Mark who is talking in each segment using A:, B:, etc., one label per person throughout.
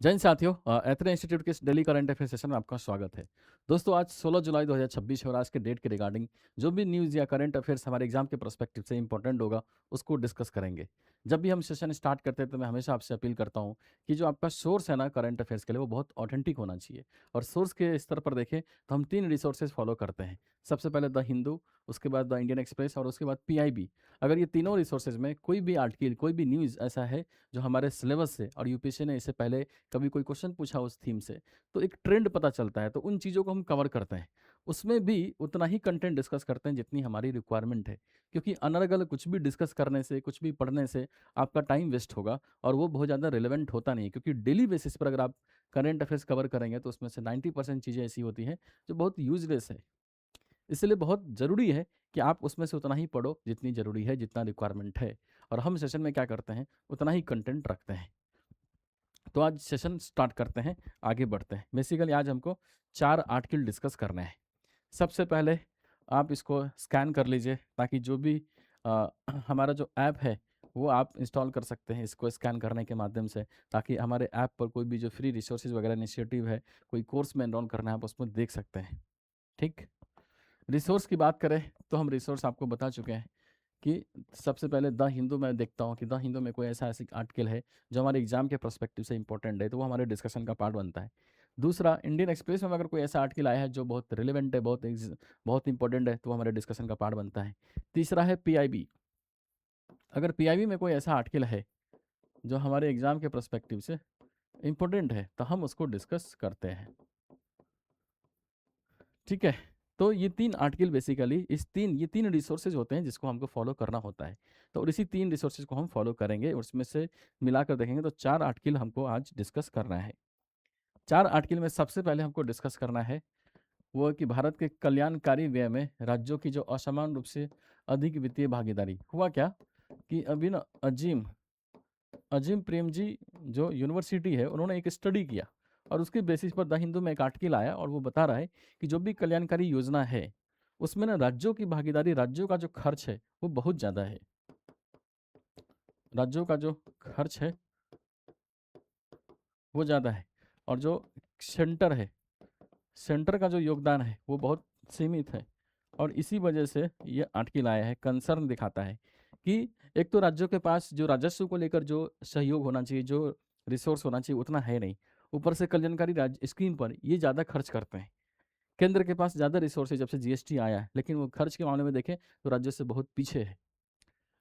A: जय हिंद साथियों, एथरे इंस्टीट्यूट के इस डेली करंट अफेयर सेशन में आपका स्वागत है। दोस्तों, आज 16 जुलाई 2026 है और आज के डेट के रिगार्डिंग जो भी न्यूज़ या करंट अफेयर्स हमारे एग्जाम के पर्सपेक्टिव से इंपॉर्टेंट होगा, उसको डिस्कस करेंगे। जब भी हम सेशन स्टार्ट करते हैं तो मैं हमेशा आपसे अपील करता हूँ कि जो आपका सोर्स है ना करंट अफेयर्स के लिए, वो बहुत ऑथेंटिक होना चाहिए। और सोर्स के स्तर पर देखें तो हम 3 रिसोर्सेज फॉलो करते हैं। सबसे पहले द हिंदू, उसके बाद द इंडियन एक्सप्रेस और उसके बाद पीआईबी। अगर ये तीनों रिसोर्सेज में कोई भी आर्टिकल, कोई भी न्यूज़ ऐसा है जो हमारे सिलेबस से और यूपीएससी ने इससे पहले कभी कोई क्वेश्चन पूछा उस थीम से, तो एक ट्रेंड पता चलता है, तो उन चीज़ों को हम कवर करते हैं। उसमें भी उतना ही कंटेंट डिस्कस करते हैं जितनी हमारी रिक्वायरमेंट है, क्योंकि अनर्गल कुछ भी डिस्कस करने से, कुछ भी पढ़ने से आपका टाइम वेस्ट होगा और वो बहुत ज़्यादा रिलेवेंट होता नहीं है। क्योंकि डेली बेसिस पर अगर आप करंट अफेयर्स कवर करेंगे तो उसमें से 90% चीज़ें ऐसी होती हैं जो बहुत यूजलेस है। इसलिए बहुत ज़रूरी है कि आप उसमें से उतना ही पढ़ो जितनी ज़रूरी है, जितना रिक्वायरमेंट है। और हम सेशन में क्या करते हैं, उतना ही कंटेंट रखते हैं। तो आज सेशन स्टार्ट करते हैं, आगे बढ़ते हैं। बेसिकली आज हमको 4 आर्टिकल डिस्कस करने हैं। सबसे पहले आप इसको स्कैन कर लीजिए, ताकि जो भी हमारा जो ऐप है वो आप इंस्टॉल कर सकते हैं इसको स्कैन करने के माध्यम से, ताकि हमारे ऐप पर कोई भी जो फ्री रिसोर्सेज वगैरह इनिशिएटिव है, कोई कोर्स में एनरोल करना है, आप उसमें देख सकते हैं। ठीक। रिसोर्स की बात करें तो हम रिसोर्स आपको बता चुके हैं कि सबसे पहले द हिंदू में देखता हूँ कि द हिंदू में कोई ऐसा ऐसी आर्टिकल है जो हमारे एग्जाम के पर्सपेक्टिव से इंपॉर्टेंट है, तो वो हमारे डिस्कशन का पार्ट बनता है। दूसरा, इंडियन एक्सप्रेस में अगर कोई ऐसा आर्टिकल आया है जो बहुत रिलेवेंट है, बहुत इंपॉर्टेंट है, तो वो हमारे डिस्कशन का पार्ट बनता है। तीसरा है पीआईबी। अगर पीआईबी में कोई ऐसा आर्टिकल है जो हमारे एग्जाम के पर्सपेक्टिव से इंपॉर्टेंट है, तो हम उसको डिस्कस करते हैं। ठीक है। तो ये 3 आर्टिकल बेसिकली ये 3 रिसोर्सेज होते हैं जिसको हमको फॉलो करना होता है। तो और इसी 3 रिसोर्सेज को हम फॉलो करेंगे और उसमें से मिलाकर देखेंगे, तो 4 आर्टिकल हमको आज डिस्कस करना है। 4 आर्टिकल में सबसे पहले हमको डिस्कस करना है वो है कि भारत के कल्याणकारी व्यय में राज्यों की जो असमान रूप से अधिक वित्तीय भागीदारी। हुआ क्या कि अभी ना अजीम अजीम प्रेम जी जो यूनिवर्सिटी है, उन्होंने एक स्टडी किया और उसके बेसिस पर द हिंदू में एक आर्टिकल आया और वो बता रहा है कि जो भी कल्याणकारी योजना है उसमें ना राज्यों की भागीदारी, राज्यों का जो खर्च है वो बहुत ज़्यादा है। राज्यों का जो खर्च है वो ज़्यादा है और जो सेंटर है, सेंटर का जो योगदान है वो बहुत सीमित है। और इसी वजह से ये आर्टिकल आया है, कंसर्न दिखाता है कि एक तो राज्यों के पास जो राजस्व को लेकर जो सहयोग होना चाहिए, जो रिसोर्स होना चाहिए, उतना है नहीं। ऊपर से कल्याणकारी राज्य स्कीम पर ये ज़्यादा खर्च करते हैं। केंद्र के पास ज़्यादा रिसोर्स है जब से जीएसटी आया है, लेकिन वो खर्च के मामले में देखें तो राज्य से बहुत पीछे है।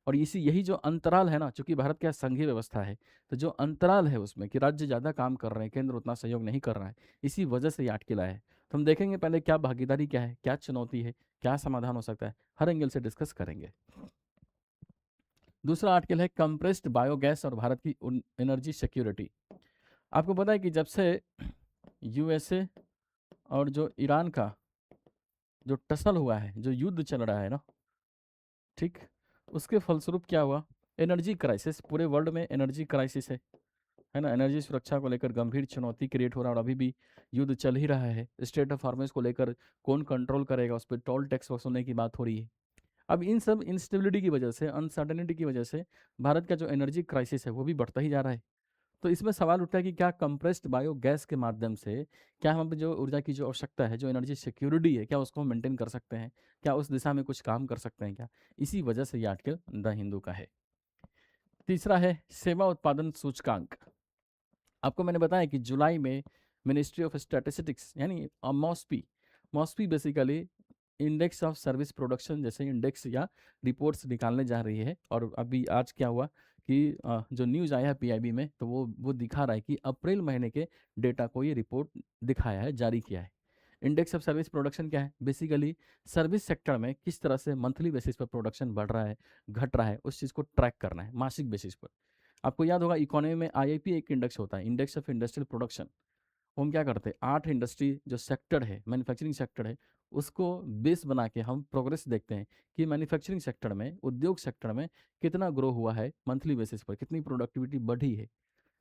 A: और इसी यही जो अंतराल है ना, चूंकि भारत क्या संघीय व्यवस्था है, तो जो अंतराल है उसमें कि राज्य ज़्यादा काम कर रहे हैं, केंद्र उतना सहयोग नहीं कर रहा है, इसी वजह से ये अटकेला है। तो हम देखेंगे पहले क्या भागीदारी क्या है, क्या चुनौती है, क्या समाधान हो सकता है, हर एंगल से डिस्कस करेंगे। दूसरा आर्टिकल है कंप्रेस्ड बायोगैस और भारत की एनर्जी सिक्योरिटी। आपको पता है कि जब से यूएसए और जो ईरान का जो टसल हुआ है, जो युद्ध चल रहा है ना, ठीक, उसके फलस्वरूप क्या हुआ, एनर्जी क्राइसिस, पूरे वर्ल्ड में एनर्जी क्राइसिस है ना। एनर्जी सुरक्षा को लेकर गंभीर चुनौती क्रिएट हो रहा है और अभी भी युद्ध चल ही रहा है। स्टेट ऑफ हार्मोस को लेकर कौन कंट्रोल करेगा, उस पर टोल टैक्स वसूलने की बात हो रही है। अब इन सब इंस्टेबिलिटी की वजह से, अनसर्टेनिटी की वजह से भारत का जो एनर्जी क्राइसिस है वो भी बढ़ता ही जा रहा है। तो इसमें सवाल उठता है कि क्या कंप्रेस्ड बायोगैस के माध्यम से क्या हम जो ऊर्जा की जो आवश्यकता है, जो एनर्जी सिक्योरिटी है, क्या उसको हम मेंटेन कर सकते हैं, क्या उस दिशा में कुछ काम कर सकते हैं क्या। इसी वजह से ये आर्टिकल द हिंदू का है। तीसरा है सेवा उत्पादन सूचकांक। आपको मैंने बताया कि जुलाई में मिनिस्ट्री ऑफ स्टैटिस्टिक्स यानी MOSPI, MOSPI basically index of service production जैसे इंडेक्स या रिपोर्ट्स निकालने जा रही है। और अभी आज क्या हुआ कि जो न्यूज़ आया है पीआईबी में, तो वो दिखा रहा है कि अप्रैल महीने के डेटा को ये रिपोर्ट दिखाया है, जारी किया है। इंडेक्स ऑफ सर्विस प्रोडक्शन क्या है, बेसिकली सर्विस सेक्टर में किस तरह से मंथली बेसिस पर प्रोडक्शन बढ़ रहा है, घट रहा है, उस चीज़ को ट्रैक करना है मासिक बेसिस पर। आपको याद होगा इकोनॉमी में आईआईपी एक इंडेक्स होता है, इंडेक्स ऑफ इंडस्ट्रियल प्रोडक्शन। हम क्या करते हैं, 8 इंडस्ट्री जो सेक्टर है, मैन्युफैक्चरिंग सेक्टर है, उसको बेस बना के हम प्रोग्रेस देखते हैं कि मैन्युफैक्चरिंग सेक्टर में, उद्योग सेक्टर में कितना ग्रो हुआ है मंथली बेसिस पर, कितनी प्रोडक्टिविटी बढ़ी है।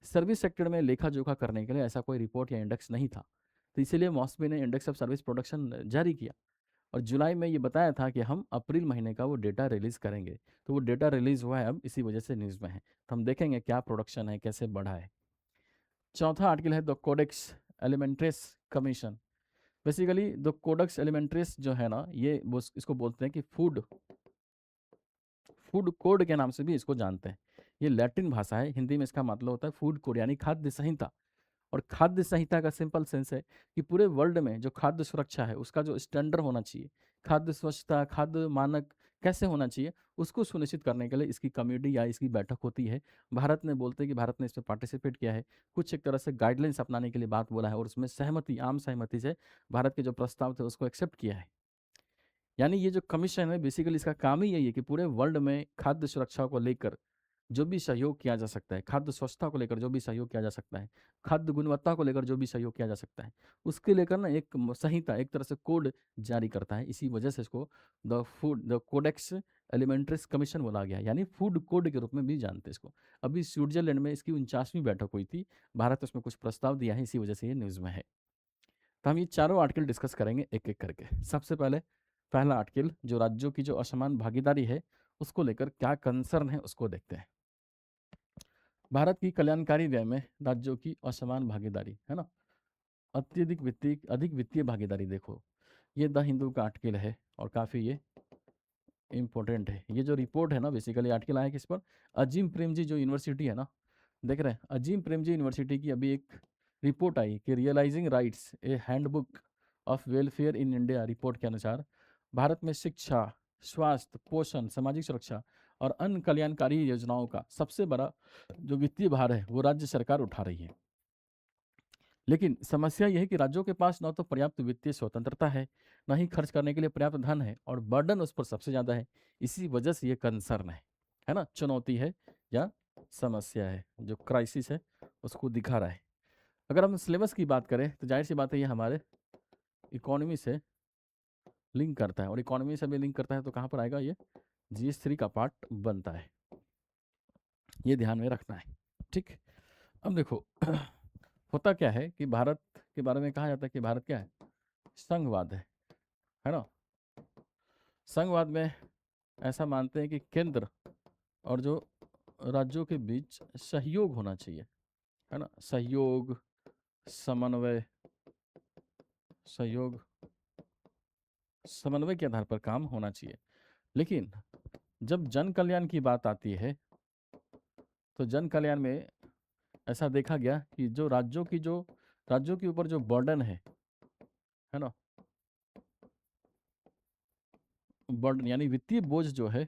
A: सर्विस सेक्टर में लेखा जोखा करने के लिए ऐसा कोई रिपोर्ट या इंडेक्स नहीं था, तो इसीलिए मॉस्पी ने इंडेक्स ऑफ सर्विस प्रोडक्शन जारी किया। और जुलाई में ये बताया था कि हम अप्रैल महीने का वो डेटा रिलीज़ करेंगे। तो वो डेटा रिलीज़ हुआ है, अब इसी वजह से न्यूज़ में है। तो हम देखेंगे क्या प्रोडक्शन है, कैसे बढ़ा है। चौथा आर्टिकल है the codex alimentarius commission. Basically the codex alimentarius जो है ना, ये इसको बोलते हैं कि फूड कोड के नाम से भी इसको जानते हैं। ये लैटिन भाषा है, हिंदी में इसका मतलब होता है फूड कोड यानी खाद्य संहिता। और खाद्य संहिता का सिंपल सेंस है कि पूरे वर्ल्ड में जो खाद्य सुरक्षा है उसका जो स्टैंडर्ड होना चाहिए, खाद्य स्वच्छता, खाद्य मानक कैसे होना चाहिए, उसको सुनिश्चित करने के लिए इसकी कमेटी या इसकी बैठक होती है। भारत ने बोलते हैं कि भारत ने इसमें पार्टिसिपेट किया है, कुछ एक तरह से गाइडलाइंस अपनाने के लिए बात बोला है और उसमें सहमति, आम सहमति से भारत के जो प्रस्ताव थे उसको एक्सेप्ट किया है। यानी ये जो कमीशन है बेसिकली इसका काम ही यही है कि पूरे वर्ल्ड में खाद्य सुरक्षा को लेकर जो भी सहयोग किया जा सकता है, खाद्य स्वच्छता को लेकर जो भी सहयोग किया जा सकता है, खाद्य गुणवत्ता को लेकर जो भी सहयोग किया जा सकता है, उसके लेकर ना एक संहिता, एक तरह से कोड जारी करता है। इसी वजह से इसको द कोडेक्स एलिमेंट्रिस कमीशन बोला गया, यानी फूड कोड के रूप में भी जानते हैं इसको। अभी स्विट्जरलैंड में इसकी 49वीं बैठक हुई थी, भारत उसमें कुछ प्रस्ताव दिया है, इसी वजह से ये न्यूज़ में है। तो हम ये चारों आर्टिकल डिस्कस करेंगे एक एक करके। सबसे पहले पहला आर्टिकल जो राज्यों की जो असमान भागीदारी है उसको लेकर क्या कंसर्न है उसको देखते हैं। भारत की कल्याणकारी व्यय में राज्यों की असमान भागीदारी है ना, अधिक वित्तीय भागीदारी। देखो ये द हिंदू का आर्टिकल है और काफ़ी ये इम्पोर्टेंट है। ये जो रिपोर्ट है ना, बेसिकली आर्टिकल आया किस पर, अजीम प्रेमजी जो यूनिवर्सिटी है ना, देख रहे हैं, अजीम प्रेमजी यूनिवर्सिटी की अभी एक रिपोर्ट आई कि realizing rights a handbook of welfare in India. Report के अनुसार भारत में शिक्षा, स्वास्थ्य, पोषण, सामाजिक सुरक्षा और अन्य कल्याणकारी योजनाओं का सबसे बड़ा जो वित्तीय भार है वो राज्य सरकार उठा रही है। लेकिन समस्या यह है कि राज्यों के पास न तो पर्याप्त वित्तीय स्वतंत्रता है, न ही खर्च करने के लिए पर्याप्त धन है और बर्डन उस पर सबसे ज़्यादा है। इसी वजह से ये कंसर्न है ना, चुनौती है या समस्या है, जो क्राइसिस है उसको दिखा रहा है। अगर हम सिलेबस की बात करें तो जाहिर सी बात है ये हमारे इकोनॉमी से लिंक करता है, और इकोनॉमी से भी लिंक करता है तो कहाँ पर आएगा, ये GS3 का पार्ट बनता है, ये ध्यान में रखना है। ठीक, अब देखो होता क्या है कि भारत के बारे में कहा जाता है कि भारत क्या है, संघवाद है ना। संघवाद में ऐसा मानते हैं कि केंद्र और जो राज्यों के बीच सहयोग होना चाहिए, है ना, सहयोग, समन्वय, समन्वय के आधार पर काम होना चाहिए। लेकिन जब जन कल्याण की बात आती है तो जन कल्याण में ऐसा देखा गया कि जो राज्यों के ऊपर जो बर्डन है ना, बर्डन यानी वित्तीय बोझ जो है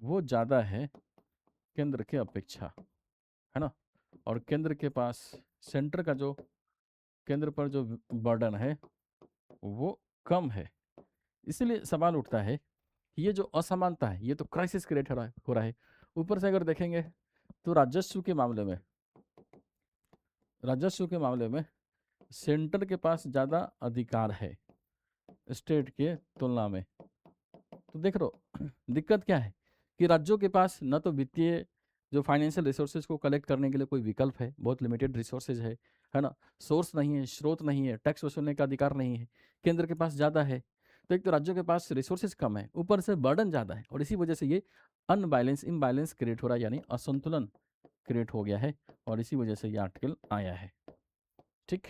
A: वो ज़्यादा है केंद्र के अपेक्षा, है ना। और केंद्र के पास केंद्र पर जो बर्डन है वो कम है। इसलिए सवाल उठता है कि ये जो असमानता है ये तो क्राइसिस क्रिएट हो रहा है। ऊपर से अगर देखेंगे तो राजस्व के मामले में सेंटर के पास ज़्यादा अधिकार है स्टेट के तुलना में। तो देख लो दिक्कत क्या है कि राज्यों के पास न तो वित्तीय जो फाइनेंशियल रिसोर्सेज को कलेक्ट करने के लिए कोई विकल्प है, बहुत लिमिटेड रिसोर्सेज है ना, सोर्स नहीं है, स्रोत नहीं है, टैक्स वसूलने का अधिकार नहीं है, केंद्र के पास ज़्यादा है। तो एक तो राज्यों के पास रिसोर्सेज कम है, ऊपर से बर्डन ज़्यादा है, और इसी वजह से ये इम्बैलेंस क्रिएट हो रहा है, यानी असंतुलन क्रिएट हो गया है, और इसी वजह से ये आर्टिकल आया है। ठीक,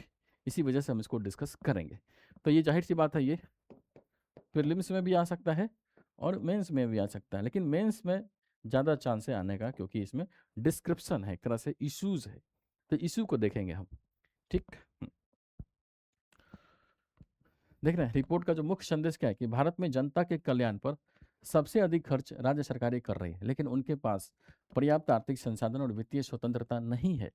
A: इसी वजह से हम इसको डिस्कस करेंगे। तो ये जाहिर सी बात है, ये प्रीलिम्स में भी आ सकता है और मेंस में भी आ सकता है, लेकिन मेंस में ज़्यादा चांस है आने का, क्योंकि इसमें डिस्क्रिप्शन है, एक तरह से इश्यूज है, तो इशू को देखेंगे हम। ठीक, देख रहे हैं रिपोर्ट का जो मुख्य संदेश क्या है कि भारत में जनता के कल्याण पर सबसे अधिक खर्च राज्य सरकारें कर रही है, लेकिन उनके पास पर्याप्त आर्थिक संसाधन और वित्तीय स्वतंत्रता नहीं है।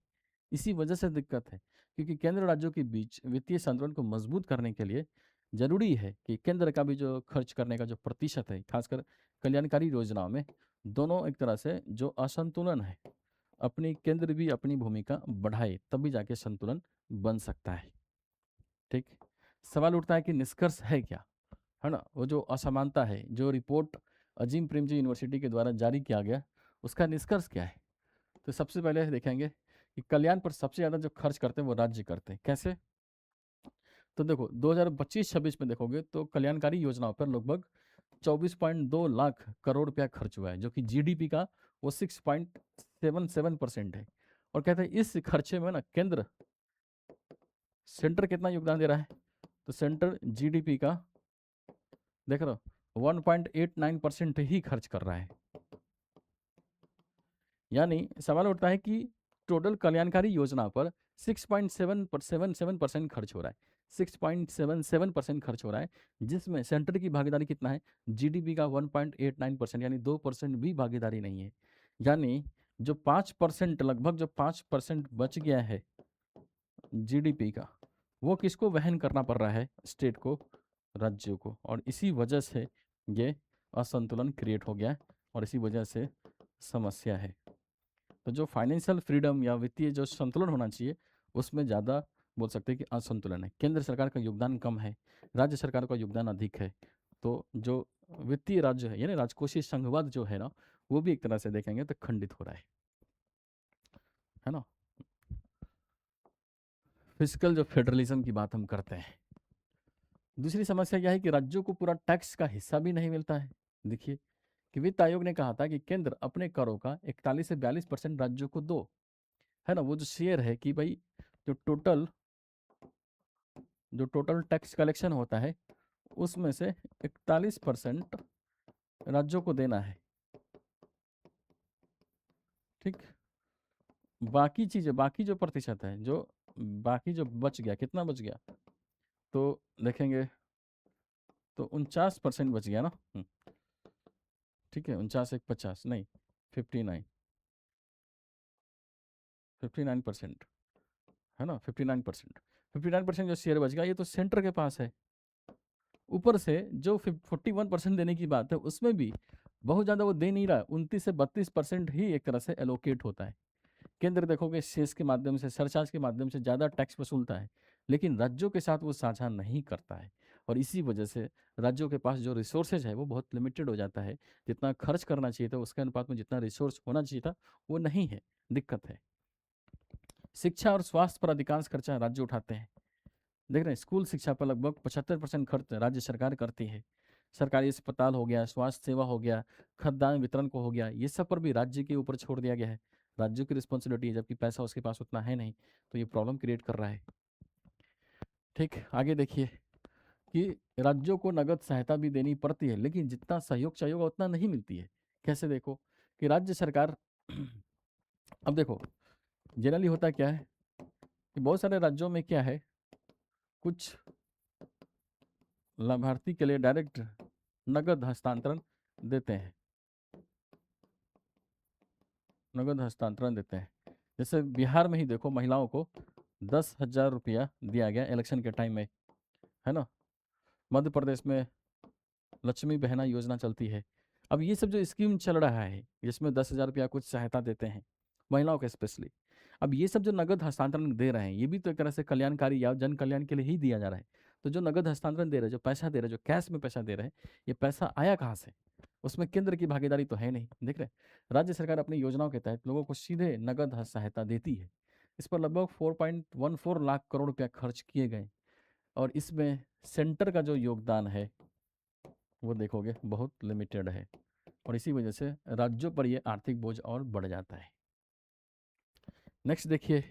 A: इसी वजह से दिक्कत है, क्योंकि केंद्र राज्यों के बीच वित्तीय संतुलन को मजबूत करने के लिए जरूरी है कि केंद्र का भी जो खर्च करने का जो प्रतिशत है, खासकर कल्याणकारी योजनाओं में, दोनों एक तरह से जो असंतुलन है, केंद्र भी अपनी भूमिका बढ़ाए, तभी जाके संतुलन बन सकता है। ठीक, सवाल उठता है कि निष्कर्ष है क्या, है ना, वो जो असमानता है, जो रिपोर्ट अजीम प्रेमजी यूनिवर्सिटी के द्वारा जारी किया गया, उसका निष्कर्ष क्या है। तो सबसे पहले देखेंगे कि कल्याण पर सबसे ज़्यादा जो खर्च करते हैं वो राज्य करते हैं। कैसे, तो देखो 2025-26 में देखोगे तो कल्याणकारी योजनाओं पर लगभग 24.2 लाख करोड़ रुपया खर्च हुआ है, जो कि GDP का वो 6.77% है। और कहते हैं इस खर्चे में ना केंद्र सेंटर कितना योगदान दे रहा है, तो सेंटर जीडीपी का देख रहे हो 1.89% ही खर्च कर रहा है। यानी सवाल उठता है कि टोटल कल्याणकारी योजना पर 6.77% खर्च हो रहा है, 6.77% खर्च हो रहा है, जिसमें सेंटर की भागीदारी कितना है, जीडीपी का 1.89%, यानी 2% भी भागीदारी नहीं है। यानी जो 5% लगभग जो 5% बच गया है जीडीपी का, वो किसको वहन करना पड़ रहा है, स्टेट को, राज्यों को। और इसी वजह से ये असंतुलन क्रिएट हो गया है और इसी वजह से समस्या है। तो जो फाइनेंशियल फ्रीडम या वित्तीय जो संतुलन होना चाहिए, उसमें ज़्यादा बोल सकते हैं कि असंतुलन है। केंद्र सरकार का योगदान कम है, राज्य सरकार का योगदान अधिक है। तो जो वित्तीय राज्य है यानी राजकोषीय संघवाद जो है ना, वो भी एक तरह से देखेंगे तो खंडित हो रहा है ना। फिजिकल जो फेडरलिज्म की बात हम करते हैं, दूसरी समस्या यह है कि राज्यों को पूरा टैक्स का हिस्सा भी नहीं मिलता है। देखिए कि वित्त आयोग ने कहा था कि केंद्र अपने करों का 41 से 42% राज्यों को दो, है ना। वो जो शेयर है कि भाई जो टोटल टैक्स कलेक्शन होता है उसमें से 41% राज्यों को देना है, ठीक। बाकी चीजें, बाकी जो प्रतिशत है, जो बाकी जो बच गया, कितना बच गया, तो देखेंगे तो 49% बच गया ना। ठीक है, 49 एक 50 नहीं, 59, 59% है ना, 59% जो शेयर बच गया ये तो सेंटर के पास है। ऊपर से जो 41% देने की बात है उसमें भी बहुत ज़्यादा वो दे नहीं रहा है, 29 से 32% ही एक तरह से एलोकेट होता है। केंद्र देखोगे सेस के माध्यम से, सरचार्ज के माध्यम से ज़्यादा टैक्स वसूलता है, लेकिन राज्यों के साथ वो साझा नहीं करता है। और इसी वजह से राज्यों के पास जो रिसोर्सेज है वो बहुत लिमिटेड हो जाता है। जितना खर्च करना चाहिए था उसके अनुपात में जितना रिसोर्स होना चाहिए था वो नहीं है, दिक्कत है। शिक्षा और स्वास्थ्य पर अधिकांश खर्चा राज्य उठाते हैं। देख रहे हैं, स्कूल शिक्षा पर लगभग 75% खर्च राज्य सरकार करती है। सरकारी अस्पताल हो गया, स्वास्थ्य सेवा हो गया, खाद्यान्न वितरण को हो गया, ये सब पर भी राज्य के ऊपर छोड़ दिया गया है। राज्यों की रिस्पॉन्सिबिलिटी है, जबकि पैसा उसके पास उतना है नहीं, तो ये प्रॉब्लम क्रिएट कर रहा है। ठीक, आगे देखिए कि राज्यों को नगद सहायता भी देनी पड़ती है, लेकिन जितना सहयोग चाहिए होगा उतना नहीं मिलती है। कैसे, देखो कि राज्य सरकार अब देखो जनरली होता क्या है कि बहुत सारे राज्यों में क्या है, कुछ लाभार्थी के लिए डायरेक्ट नगद हस्तांतरण देते हैं, नगद हस्तांतरण देते हैं। जैसे बिहार में ही देखो, महिलाओं को 10,000 रुपया दिया गया इलेक्शन के टाइम में, है ना। मध्य प्रदेश में लक्ष्मी बहना योजना चलती है। अब ये सब जो स्कीम चल रहा है जिसमें 10,000 रुपया कुछ सहायता देते हैं महिलाओं के स्पेशली, अब ये सब जो नगद हस्तांतरण दे रहे हैं ये भी तो एक तरह से कल्याणकारी या जन कल्याण के लिए ही दिया जा रहा है। तो जो नगद हस्तांतरण दे रहे हैं, जो पैसा दे रहे हैं, जो कैश में पैसा दे रहे हैं, ये पैसा आया कहाँ से, उसमें केंद्र की भागीदारी तो है नहीं। देख रहे हैं, राज्य सरकार अपनी योजनाओं के तहत लोगों को सीधे नगद सहायता देती है। इस पर लगभग 4.14 लाख करोड़ रुपया खर्च किए गए, और इसमें सेंटर का जो योगदान है वो देखोगे बहुत लिमिटेड है, और इसी वजह से राज्यों पर ये आर्थिक बोझ और बढ़ जाता है। नेक्स्ट देखिए,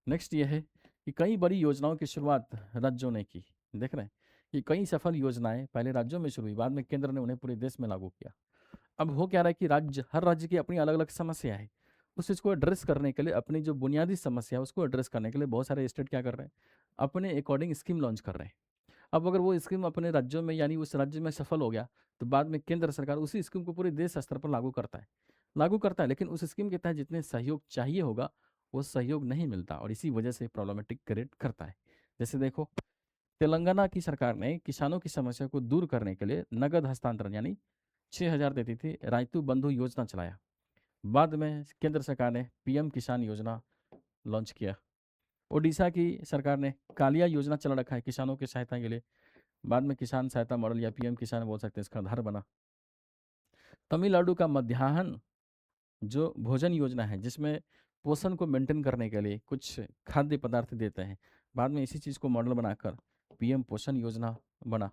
A: नेक्स्ट ये है कि कई बड़ी योजनाओं की शुरुआत राज्यों ने की। देख रहे हैं कि कई सफल योजनाएं पहले राज्यों में शुरू हुई, बाद में केंद्र ने उन्हें पूरे देश में लागू किया। अब हो क्या रहा है कि हर राज्य की अपनी अलग अलग समस्या है, उस चीज़ को एड्रेस करने के लिए, अपनी जो बुनियादी समस्या है उसको एड्रेस करने के लिए बहुत सारे स्टेट क्या कर रहे हैं, अपने अकॉर्डिंग स्कीम लॉन्च कर रहे हैं। अब अगर वो स्कीम अपने राज्यों में यानी उस राज्य में सफल हो गया, तो बाद में केंद्र सरकार उसी स्कीम को पूरे देश स्तर पर लागू करता है, लेकिन उस स्कीम के तहत जितने सहयोग चाहिए होगा वो सहयोग नहीं मिलता, और इसी वजह से प्रॉब्लमेटिक क्रिएट करता है। जैसे देखो, तेलंगाना की सरकार ने किसानों की समस्या को दूर करने के लिए नगद हस्तांतरण यानी 6,000 देती थी, रायतु बंधु योजना चलाया। बाद में केंद्र सरकार ने पीएम किसान योजना लॉन्च किया। ओडिशा की सरकार ने कालिया योजना चला रखा है किसानों की सहायता के लिए, बाद में किसान सहायता मॉडल या पीएम किसान बोल सकते हैं, इसका आधार बना। तमिलनाडु का मध्याह्न जो भोजन योजना है, जिसमें पोषण को मेंटेन करने के लिए कुछ खाद्य पदार्थ देते हैं, बाद में इसी चीज़ को मॉडल बनाकर पीएम पोषण योजना बना।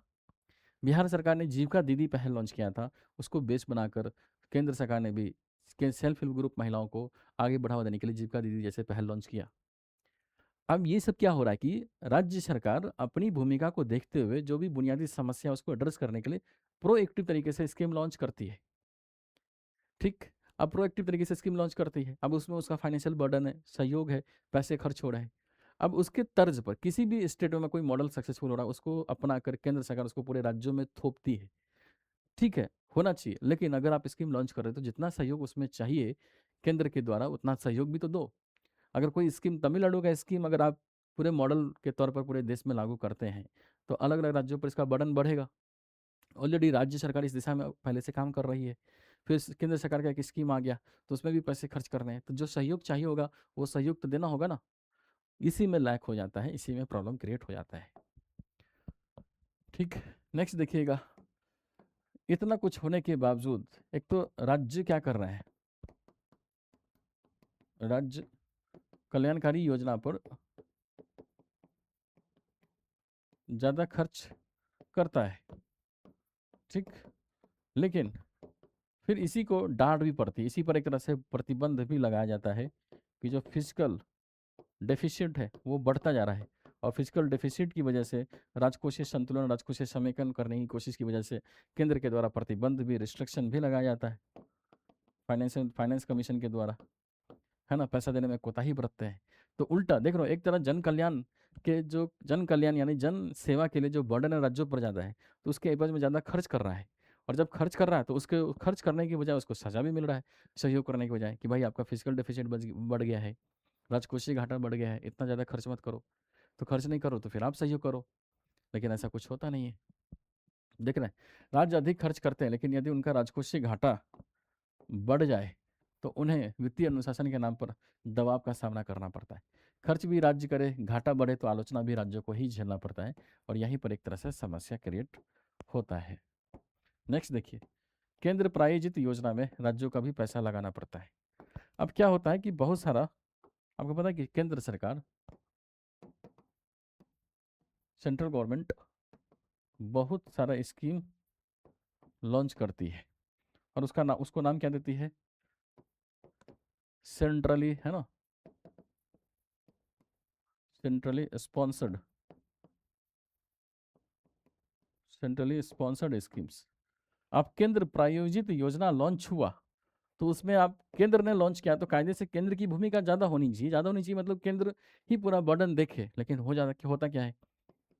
A: बिहार सरकार ने जीविका दीदी पहल लॉन्च किया था, उसको बेस बनाकर केंद्र सरकार ने भी सेल्फ हेल्प ग्रुप महिलाओं को आगे बढ़ावा देने के लिए जीविका दीदी जैसे पहल लॉन्च किया। अब ये सब क्या हो रहा है कि राज्य सरकार अपनी भूमिका को देखते हुए जो भी बुनियादी समस्या है उसको एड्रेस करने के लिए प्रोएक्टिव तरीके से स्कीम लॉन्च करती है। ठीक, अब प्रोएक्टिव तरीके से स्कीम लॉन्च करती है, अब उसमें उसका फाइनेंशियल बर्डन है, सहयोग है, पैसे खर्च हो रहे हैं। अब उसके तर्ज पर किसी भी स्टेट में कोई मॉडल सक्सेसफुल हो रहा है उसको अपना कर केंद्र सरकार उसको पूरे राज्यों में थोपती है। ठीक है, होना चाहिए, लेकिन अगर आप स्कीम लॉन्च कर रहे हो तो जितना सहयोग उसमें चाहिए केंद्र के द्वारा उतना सहयोग भी तो दो। अगर कोई स्कीम तमिलनाडु का स्कीम अगर आप पूरे मॉडल के तौर पर पूरे देश में लागू करते हैं तो अलग अलग राज्यों पर इसका बर्डन बढ़ेगा। ऑलरेडी राज्य सरकार इस दिशा में पहले से काम कर रही है, फिर केंद्र सरकार का एक स्कीम आ गया तो उसमें भी पैसे खर्च करने हैं, तो जो सहयोग चाहिए होगा वो सहयोग तो देना होगा ना। इसी में लैक हो जाता है, इसी में प्रॉब्लम क्रिएट हो जाता है। ठीक, नेक्स्ट देखिएगा, इतना कुछ होने के बावजूद एक तो राज्य क्या कर रहे हैं, राज्य कल्याणकारी योजना पर ज़्यादा खर्च करता है। ठीक, लेकिन फिर इसी को डांट भी पड़ती है, इसी पर एक तरह से प्रतिबंध भी लगाया जाता है कि जो फिजिकल डेफिसिट है वो बढ़ता जा रहा है, और फिजिकल डेफिसिट की वजह से राजकोषीय संतुलन राजकोषीय समेकन करने की कोशिश की वजह से केंद्र के द्वारा प्रतिबंध भी रिस्ट्रिक्शन भी लगाया जाता है, फाइनेंस कमीशन के द्वारा, है ना, पैसा देने में कोताही बरतते हैं। तो उल्टा देख रहे हो, एक तरह जन कल्याण के जो जन कल्याण यानी जन सेवा के लिए जो बर्डन है राज्यों पर ज़्यादा है तो उसके एवज में ज़्यादा खर्च कर रहा है, और जब खर्च कर रहा है तो उसके खर्च करने की बजाय उसको सजा भी मिल रहा है, सहयोग करने की बजाय कि भाई आपका फिजिकल डेफिसिट बढ़ गया है, राजकोषीय घाटा बढ़ गया है, इतना ज़्यादा खर्च मत करो। तो खर्च नहीं करो तो फिर आप सहयोग करो, लेकिन ऐसा कुछ होता नहीं है। देख रहे हैं, राज्य अधिक खर्च करते हैं लेकिन यदि उनका राजकोषीय घाटा बढ़ जाए तो उन्हें वित्तीय अनुशासन के नाम पर दबाव का सामना करना पड़ता है। खर्च भी राज्य करे, घाटा बढ़े तो आलोचना भी राज्यों को ही झेलना पड़ता है, और यहीं पर एक तरह से समस्या क्रिएट होता है। नेक्स्ट देखिए, केंद्र प्रायोजित योजना में राज्यों का भी पैसा लगाना पड़ता है। अब क्या होता है कि बहुत सारा, आपको पता है कि केंद्र सरकार, सेंट्रल गवर्नमेंट बहुत सारा स्कीम लॉन्च करती है, और उसको नाम क्या देती है, सेंट्रली, है ना, centrally sponsored, centrally sponsored schemes. आप केंद्र प्रायोजित योजना लॉन्च हुआ तो उसमें आप केंद्र ने लॉन्च किया तो कायदे से केंद्र की भूमिका ज़्यादा होनी चाहिए, ज़्यादा होनी चाहिए मतलब केंद्र ही पूरा बर्डन देखे, लेकिन होता क्या है,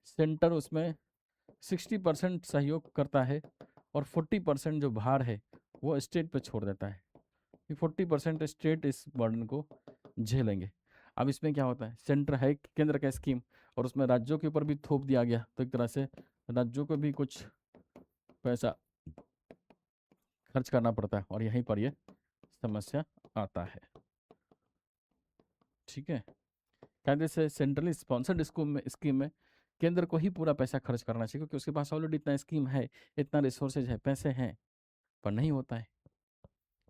A: सेंटर उसमें 60% सहयोग करता है और 40% जो भार है वो स्टेट पे छोड़ देता है कि 40% स्टेट इस बर्डन को झेलेंगे। अब इसमें क्या होता है, सेंटर है केंद्र का स्कीम और उसमें राज्यों के ऊपर भी थोप दिया गया, तो एक तरह से राज्यों को भी कुछ पैसा खर्च करना पड़ता है, और यहीं पर ये समस्या आता है। ठीक है, कायदे से सेंट्रली स्पॉन्सर्ड स्कीम में केंद्र को ही पूरा पैसा खर्च करना चाहिए क्योंकि उसके पास ऑलरेडी इतना स्कीम है, इतना रिसोर्सेज है, पैसे हैं, पर नहीं होता है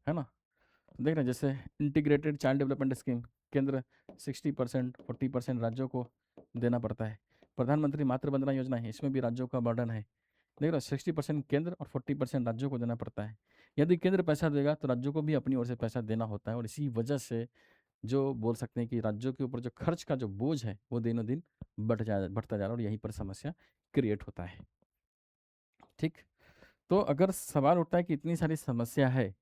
A: ना। तो देख रहे हैं जैसे इंटीग्रेटेड चाइल्ड डेवलपमेंट स्कीम, केंद्र 60% 40% राज्यों को देना पड़ता है। प्रधानमंत्री मातृ वंदना योजना है, इसमें भी राज्यों का बर्डन है, देख रहे हो 60% केंद्र और 40% राज्यों को देना पड़ता है। यदि केंद्र पैसा देगा तो राज्यों को भी अपनी ओर से पैसा देना होता है, और इसी वजह से जो बोल सकते हैं कि राज्यों के ऊपर जो खर्च का जो बोझ है वो दिनों दिन बढ़ता जा रहा है, और यहीं पर समस्या क्रिएट होता है। ठीक, तो अगर सवाल उठता है कि इतनी सारी समस्या है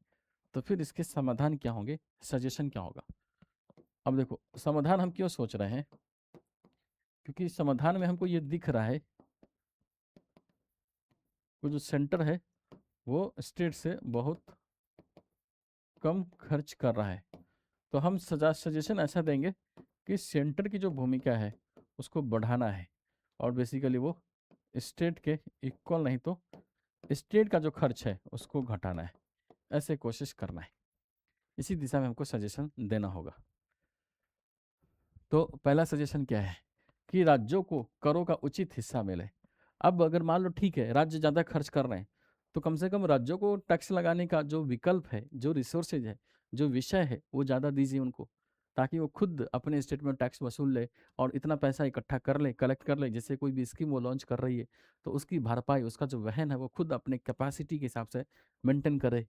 A: तो फिर इसके समाधान क्या होंगे, सजेशन क्या होगा। अब देखो, समाधान हम क्यों सोच रहे हैं, क्योंकि समाधान में हमको ये दिख रहा है वो जो सेंटर है वो स्टेट से बहुत कम खर्च कर रहा है, तो हम सजेशन ऐसा देंगे कि सेंटर की जो भूमिका है उसको बढ़ाना है, और बेसिकली वो स्टेट के इक्वल नहीं तो स्टेट का जो खर्च है उसको घटाना है, ऐसे कोशिश करना है, इसी दिशा में हमको सजेशन देना होगा। तो पहला सजेशन क्या है कि राज्यों को करों का उचित हिस्सा मिले। अब अगर मान लो ठीक है राज्य ज़्यादा खर्च कर रहे हैं तो कम से कम राज्यों को टैक्स लगाने का जो विकल्प है, जो रिसोर्सेज है, जो विषय है वो ज़्यादा दीजिए उनको, ताकि वो खुद अपने स्टेट में टैक्स वसूल ले और इतना पैसा इकट्ठा कर ले, कलेक्ट कर ले, जैसे कोई भी स्कीम वो लॉन्च कर रही है तो उसकी भरपाई, उसका जो वहन है वो खुद अपने कैपेसिटी के हिसाब से मेंटेन करे।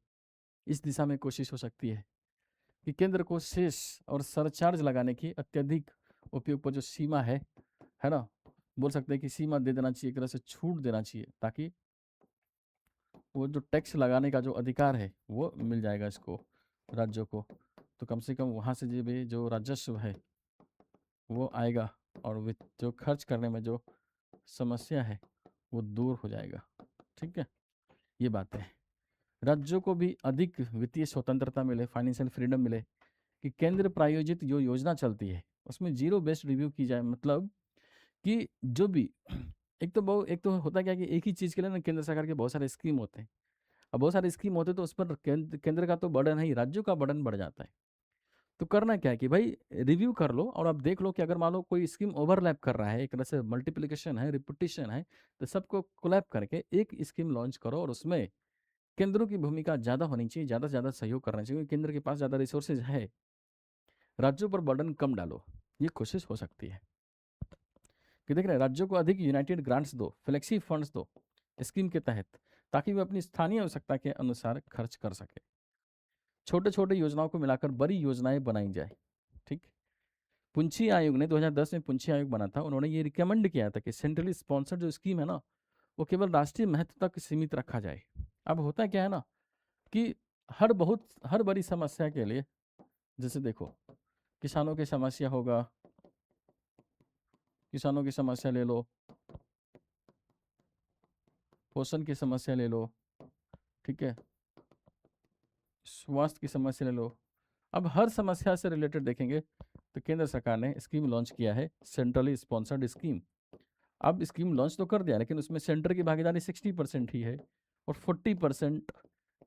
A: इस दिशा में कोशिश हो सकती है कि केंद्र को सेस और सरचार्ज लगाने की अत्यधिक उपयोग पर जो सीमा है ना, बोल सकते हैं कि सीमा दे देना चाहिए, एक तरह से छूट देना चाहिए, ताकि वो जो टैक्स लगाने का जो अधिकार है वो मिल जाएगा इसको, राज्यों को। तो कम से कम वहाँ से जो राजस्व है वो आएगा, और जो खर्च करने में जो समस्या है वो दूर हो जाएगा। ठीक है, ये बातें हैं। राज्यों को भी अधिक वित्तीय स्वतंत्रता मिले, फाइनेंशियल फ्रीडम मिले, कि केंद्र प्रायोजित जो योजना चलती है उसमें जीरो बेस्ड रिव्यू की जाए। मतलब कि जो भी एक तो होता क्या है कि एक ही चीज़ के लिए ना केंद्र सरकार के बहुत सारे स्कीम होते हैं। अब बहुत सारे स्कीम होते हैं तो उस पर केंद्र का तो बर्डन है ही, राज्यों का बर्डन बढ़ जाता है। तो करना क्या है कि भाई रिव्यू कर लो और अब देख लो कि अगर मान लो कोई स्कीम ओवरलैप कर रहा है, एक तरह से मल्टीप्लिकेशन है, रिपीटिशन है, तो सबको कोलैप करके एक स्कीम लॉन्च करो, और उसमें केंद्रों की भूमिका ज़्यादा होनी चाहिए, ज़्यादा से ज़्यादा सहयोग करना चाहिए, क्योंकि केंद्र के पास ज़्यादा रिसोर्सेज है। राज्यों पर बर्डन कम डालो, ये कोशिश हो सकती है कि देख रहे हैं राज्यों को अधिक यूनाइटेड ग्रांट्स दो, फ्लेक्सी फंड्स दो स्कीम के तहत, ताकि वे अपनी स्थानीय आवश्यकता के अनुसार खर्च कर सके। छोटे छोटे योजनाओं को मिलाकर बड़ी योजनाएं बनाई जाए। ठीक। पुंछी आयोग ने 2010 में पुंछी आयोग बना था, उन्होंने ये रिकमेंड किया था कि सेंट्रली स्पॉन्सर्ड जो स्कीम है ना वो केवल राष्ट्रीय महत्व तक सीमित रखा जाए। अब होता क्या है ना कि हर बड़ी समस्या के लिए, जैसे देखो किसानों की समस्या होगा, किसानों की समस्या ले लो, पोषण की समस्या ले लो, ठीक है, स्वास्थ्य की समस्या ले लो। अब हर समस्या से रिलेटेड देखेंगे तो केंद्र सरकार ने स्कीम लॉन्च किया है, सेंट्रली स्पॉन्सर्ड स्कीम। अब स्कीम लॉन्च तो कर दिया, लेकिन उसमें सेंटर की भागीदारी 60% ही है और 40%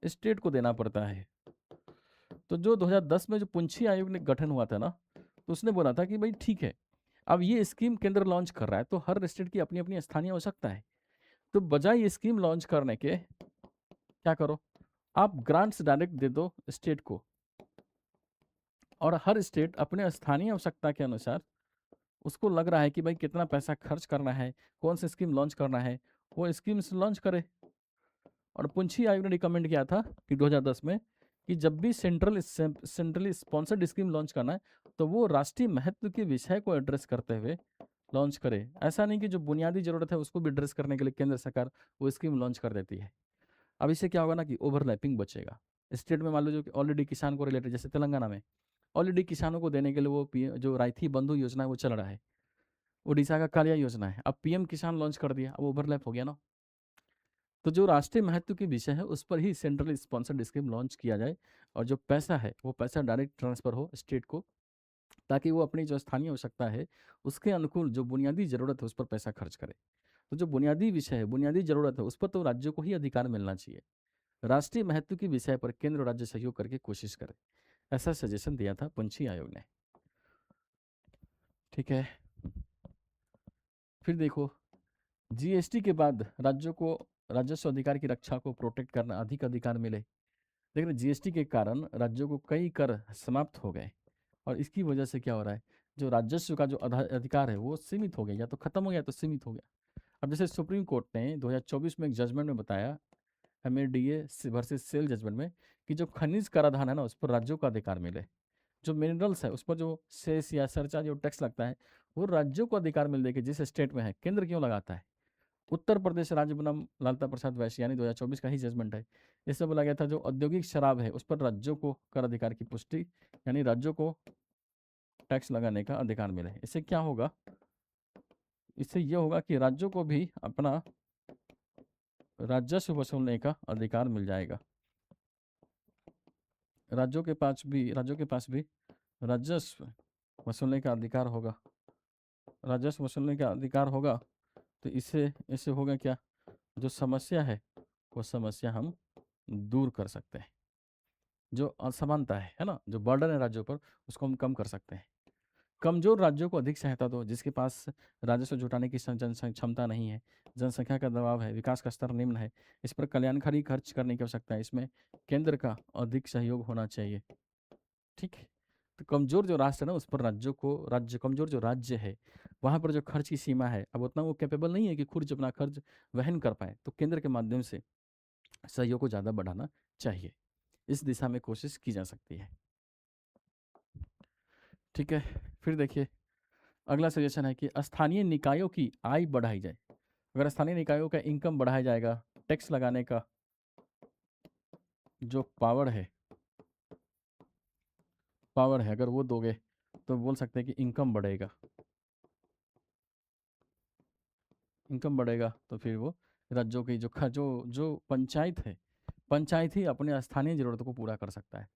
A: स्टेट को देना पड़ता है। तो जो 2010 में जो पुंछी आयोग ने गठन हुआ था ना, तो उसने बोला था कि भाई ठीक है, अब ये स्कीम केंद्र लॉन्च कर रहा है तो हर स्टेट की अपनी अपनी स्थानीय आवश्यकता है, तो बजाय ये स्कीम लॉन्च करने के क्या करो, आप ग्रांट्स डायरेक्ट दे दो स्टेट को, और हर स्टेट अपने स्थानीय आवश्यकता के अनुसार उसको लग रहा है कि भाई कितना पैसा खर्च करना है, कौन सी स्कीम लॉन्च करना है, वो स्कीम्स लॉन्च करे। और पुंछी आयोग ने रिकमेंड किया था कि 2010 में कि जब भी सेंट्रली स्पॉन्सर्ड स्कीम लॉन्च करना है तो वो राष्ट्रीय महत्व के विषय को एड्रेस करते हुए लॉन्च करे। ऐसा नहीं कि जो बुनियादी जरूरत है उसको भी एड्रेस करने के लिए केंद्र सरकार वो स्कीम लॉन्च कर देती है। अब इससे क्या होगा ना कि ओवरलैपिंग बचेगा। स्टेट में मान लो जो कि ऑलरेडी किसान को रिलेटेड, जैसे तेलंगाना में ऑलरेडी किसानों को देने के लिए वो जो रायथी बंधु योजना है वो चल रहा है, उड़ीसा का कालिया योजना है, अब पीएम किसान लॉन्च कर दिया, अब ओवरलैप हो गया ना। तो जो राष्ट्रीय महत्व की विषय है उस पर ही सेंट्रल स्पॉन्सर्ड स्कीम लॉन्च किया जाए, और जो पैसा है वो पैसा डायरेक्ट ट्रांसफर हो स्टेट को, ताकि वो अपनी जो स्थानीय आवश्यकता है उसके अनुकूल जो बुनियादी जरूरत है उस पर पैसा खर्च करे। तो जो बुनियादी विषय है, बुनियादी जरूरत है, उस पर तो राज्यों को ही अधिकार मिलना चाहिए। राष्ट्रीय महत्व की विषय पर केंद्र और राज्य सहयोग करके कोशिश करे, ऐसा सजेशन दिया था पुंछी आयोग ने। ठीक है, फिर देखो जीएसटी के बाद राज्यों को राजस्व अधिकार की रक्षा को प्रोटेक्ट करना अधिक अधिकार मिले। लेकिन जीएसटी के कारण राज्यों को कई कर समाप्त हो गए, और इसकी वजह से क्या हो रहा है, जो राजस्व का जो अधिकार है वो सीमित हो गया, या तो खत्म हो गया तो सीमित हो गया। अब जैसे सुप्रीम कोर्ट ने 2024 में एक जजमेंट में बताया, एमएडीए वर्सेस सेल जजमेंट में, कि जो खनिज कराधान है ना उस पर राज्यों का अधिकार मिले, जो मिनरल्स है उस पर जो सेस या सरचार्ज जो टैक्स लगता है वो राज्यों को अधिकार मिल देगा जिस स्टेट में है, केंद्र क्यों लगाता है। उत्तर प्रदेश राज्य बनाम लालता प्रसाद वैश्य, यानी 2024 का ही जजमेंट है। इससे बोला गया था जो औद्योगिक शराब है उस पर राज्यों को कर अधिकार की पुष्टि, यानी राज्यों को टैक्स लगाने का अधिकार मिले। इससे क्या होगा, इससे यह होगा कि राज्यों को भी अपना राजस्व वसूलने का अधिकार मिल जाएगा। राज्यों के पास भी राजस्व वसूलने का अधिकार होगा, राजस्व वसूलने का अधिकार होगा। तो इससे इससे होगा क्या, जो समस्या है वो समस्या हम दूर कर सकते हैं। जो असमानता है ना, जो बर्डन है राज्यों पर, उसको हम कम कर सकते हैं। कमजोर राज्यों को अधिक सहायता दो, जिसके पास राजस्व जुटाने की जनसंख्या क्षमता नहीं है, जनसंख्या का दबाव है, विकास का स्तर निम्न है, इस पर कल्याणकारी खर्च करने की आवश्यकता है, इसमें केंद्र का अधिक सहयोग होना चाहिए। ठीक है, तो कमजोर जो राष्ट्र है ना उस पर राज्यों को, कमजोर जो राज्य है वहाँ पर जो खर्च की सीमा है अब उतना वो कैपेबल नहीं है कि खुद अपना खर्च वहन कर पाए, तो केंद्र के माध्यम से सहयोग को ज़्यादा बढ़ाना चाहिए। इस दिशा में कोशिश की जा सकती है। ठीक है, फिर देखिए अगला सजेशन है कि स्थानीय निकायों की आय बढ़ाई जाए। अगर स्थानीय निकायों का इनकम बढ़ाया जाएगा, टैक्स लगाने का जो पावर है अगर वो दोगे तो बोल सकते हैं कि इनकम बढ़ेगा। इनकम बढ़ेगा तो फिर वो राज्यों की जो पंचायत है, पंचायत ही अपने स्थानीय जरूरतों को पूरा कर सकता है।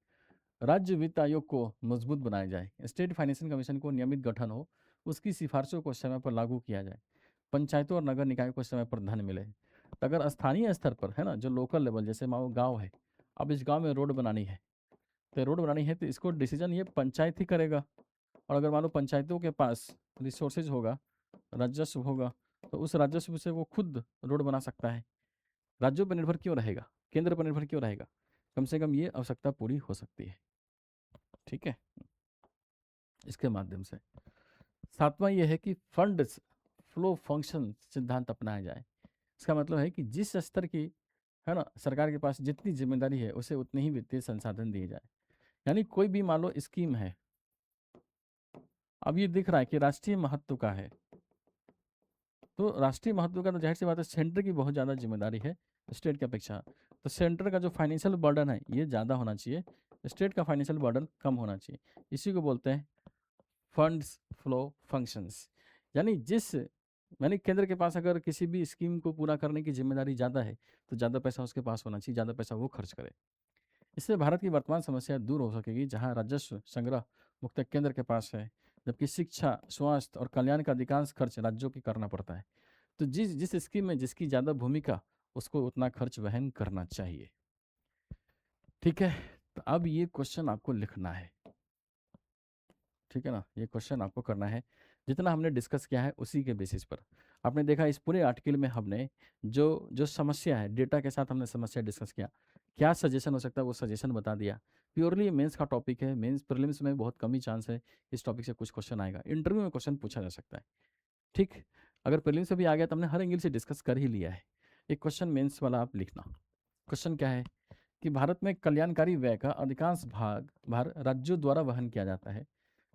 A: राज्य वित्त आयोग को मजबूत बनाया जाए। स्टेट फाइनेंशियल कमीशन को नियमित गठन हो, उसकी सिफारिशों को समय पर लागू किया जाए। पंचायतों और नगर निकायों को समय पर धन मिले। तो अगर स्थानीय स्तर पर है ना, जो लोकल लेवल, जैसे मान लो गाँव है, अब इस गाँव में रोड बनानी है, तो रोड बनानी है तो इसको डिसीजन ये पंचायत ही करेगा। और अगर मान लो पंचायतों के पास रिसोर्सेज होगा, राजस्व होगा, तो उस राजस्व से वो खुद रोड बना सकता है। राज्यों पर निर्भर क्यों रहेगा, केंद्र पर निर्भर क्यों रहेगा? कम से कम ये आवश्यकता पूरी हो सकती है। ठीक है, इसके माध्यम से। सातवां ये है कि फंड फ्लो फंक्शन सिद्धांत अपनाया जाए। इसका मतलब है कि जिस स्तर की है ना सरकार के पास जितनी जिम्मेदारी है उसे उतने ही वित्तीय संसाधन दिए जाए। यानी कोई भी मान लो स्कीम है, अब ये दिख रहा है कि राष्ट्रीय महत्व का है, तो राष्ट्रीय महत्व का तो जाहिर सी बात है सेंटर की बहुत ज़्यादा जिम्मेदारी है स्टेट की अपेक्षा। तो सेंटर का जो फाइनेंशियल बर्डन है ये ज़्यादा होना चाहिए, स्टेट का फाइनेंशियल बर्डन कम होना चाहिए। इसी को बोलते हैं फंड्स फ्लो फंक्शंस। यानी केंद्र के पास अगर किसी भी स्कीम को पूरा करने की जिम्मेदारी ज़्यादा है तो ज़्यादा पैसा उसके पास होना चाहिए, ज़्यादा पैसा वो खर्च करे। इससे भारत की वर्तमान समस्या दूर हो सकेगी, जहां राजस्व संग्रह मुख्यतः केंद्र के पास है, जबकि शिक्षा, स्वास्थ्य और कल्याण का अधिकांश खर्च राज्यों की करना पड़ता है। तो जिस जिस स्कीम में जिसकी ज़्यादा भूमिका, उसको उतना खर्च वहन करना चाहिए। ठीक है, तो अब ये क्वेश्चन आपको लिखना है। ठीक है ना, ये क्वेश्चन आपको करना है। जितना हमने डिस्कस किया है उसी के बेसिस पर आपने देखा इस पूरे आर्टिकल में हमने जो जो समस्या है, डेटा के साथ हमने समस्या डिस्कस किया, क्या सजेशन हो सकता है वो सजेशन बता दिया। प्योरली मेंस का टॉपिक है, मेंस प्रीलिम्स में बहुत कम ही चांस है इस टॉपिक से कुछ क्वेश्चन आएगा, इंटरव्यू में क्वेश्चन पूछा जा सकता है। ठीक, अगर प्रीलिम्स से भी आ गया तो हमने हर एंगल से डिस्कस कर ही लिया है। एक क्वेश्चन मेंस वाला आप लिखना। क्वेश्चन क्या है कि भारत में कल्याणकारी व्यय का अधिकांश भार राज्यों द्वारा वहन किया जाता है,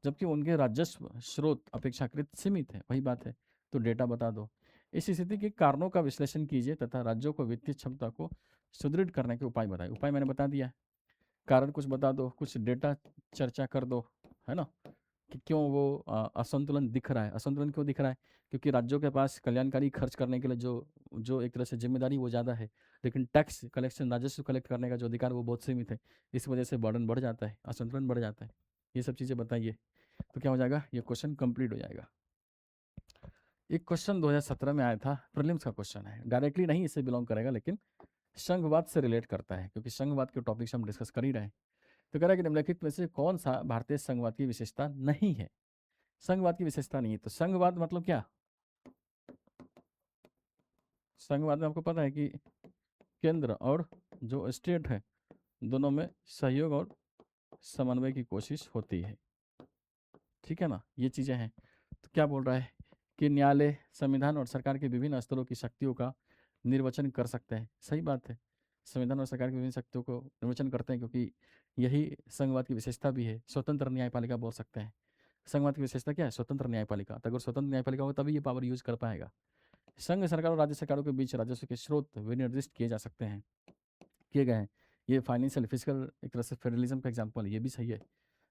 A: जबकि उनके राजस्व स्रोत अपेक्षाकृत सीमित है। वही बात है, तो डेटा बता दो। इस स्थिति के कारणों का विश्लेषण कीजिए तथा राज्यों को वित्तीय क्षमता को सुदृढ़ करने के उपाय बताइए। उपाय मैंने बता दिया है, कारण कुछ बता दो, कुछ डेटा चर्चा कर दो, है ना, कि क्यों वो असंतुलन दिख रहा है। असंतुलन क्यों दिख रहा है? क्योंकि राज्यों के पास कल्याणकारी खर्च करने के लिए जो जो एक तरह से जिम्मेदारी वो ज़्यादा है, लेकिन टैक्स कलेक्शन, राजस्व कलेक्ट करने का जो अधिकार वो बहुत सीमित है। इस वजह से बर्डन बढ़ जाता है, असंतुलन बढ़ जाता है। ये सब चीज़ें बताइए, तो क्या हो जाएगा, ये क्वेश्चन कंप्लीट हो जाएगा। एक क्वेश्चन 2017 में आया था, प्रीलिम्स का क्वेश्चन है, डायरेक्टली नहीं इससे बिलोंग करेगा, लेकिन संघवाद से रिलेट करता है, क्योंकि संघवाद के टॉपिक से हम डिस्कस कर ही रहे हैं। तो कह रहा है कि निम्नलिखित में से कौन सा भारतीय संघवाद की विशेषता नहीं है? संघवाद की विशेषता नहीं है, तो संघवाद मतलब क्या? संघवाद में आपको पता है कि केंद्र और जो स्टेट है दोनों में सहयोग और समन्वय की कोशिश होती है। ठीक है ना, ये चीज़ें हैं। तो क्या बोल रहा है कि न्यायालय, संविधान और सरकार के विभिन्न स्तरों की शक्तियों का निर्वचन कर सकते हैं। सही बात है, संविधान और सरकार की विभिन्न शक्तियों को निर्वचन करते हैं, क्योंकि यही संघवाद की विशेषता भी है। स्वतंत्र न्यायपालिका बोल सकते हैं। संघवाद की विशेषता क्या है? स्वतंत्र न्यायपालिका। तो अगर स्वतंत्र न्यायपालिका होगा तभी ये पावर यूज कर पाएगा। संघ सरकार और राज्य सरकारों के बीच राजस्व के स्रोत विनिर्दिष्ट किए जा सकते हैं, किए गए हैं। ये फाइनेंशियल फिजिकल एक तरह से फेडरलिज्म का एग्जाम्पल है, ये भी सही है।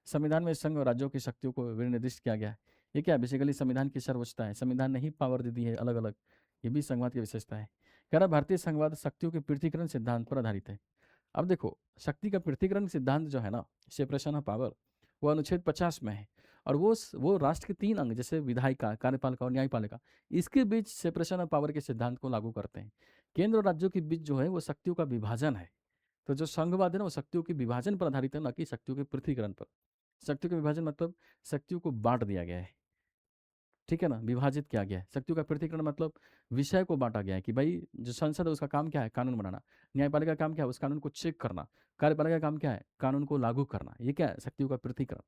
A: संविधान में संघ और राज्यों की शक्तियों को विनिर्दिष्ट किया गया है। ये क्या है? बेसिकली संविधान की सर्वोच्चता है, संविधान ने ही पावर दे दी है अलग अलग। ये भी संघवाद की विशेषता है। कह रहा भारतीय संघवाद शक्तियों के पृथकीकरण सिद्धांत पर आधारित है। अब देखो, शक्ति का पृथकीकरण सिद्धांत जो है ना, सेपरेशन ऑफ पावर, वो अनुच्छेद 50 में है। और वो राष्ट्र के 3 अंग, जैसे विधायिका, कार्यपालिका और न्यायपालिका, इसके बीच सेपरेशन ऑफ पावर के सिद्धांत को लागू करते हैं। केंद्र और राज्यों के बीच जो है वो शक्तियों का विभाजन है। तो जो संघवाद है ना, वो शक्तियों के विभाजन पर आधारित है, ना कि शक्तियों के पृथकीकरण पर। शक्तियों का विभाजन मतलब शक्तियों को बांट दिया गया है। ठीक है ना, विभाजित किया गया है। शक्तियों का पृथकीकरण मतलब विषय को बांटा गया है कि भाई जो संसद है उसका काम क्या है? कानून बनाना। न्यायपालिका का काम क्या है? उस कानून को चेक करना। कार्यपालिका का काम क्या है? कानून को लागू करना। ये क्या है? शक्तियों का पृथकीकरण।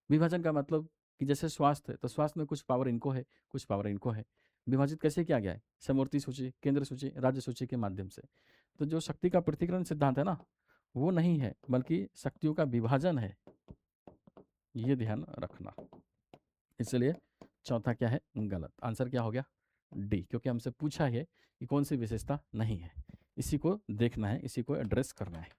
A: विभाजन का मतलब कि जैसे स्वास्थ्य है, तो स्वास्थ्य में कुछ पावर इनको है, कुछ पावर इनको है। विभाजित कैसे किया गया है? समवर्ती सूची, केंद्र सूची, राज्य सूची के माध्यम से। तो जो शक्ति का पृथकीकरण सिद्धांत है ना, वो नहीं है, बल्कि शक्तियों का विभाजन है, ये ध्यान रखना। इसलिए चौथा क्या है, गलत। आंसर क्या हो गया, डी, क्योंकि हमसे पूछा है कि कौन सी विशेषता नहीं है, इसी को देखना है, इसी को एड्रेस करना है।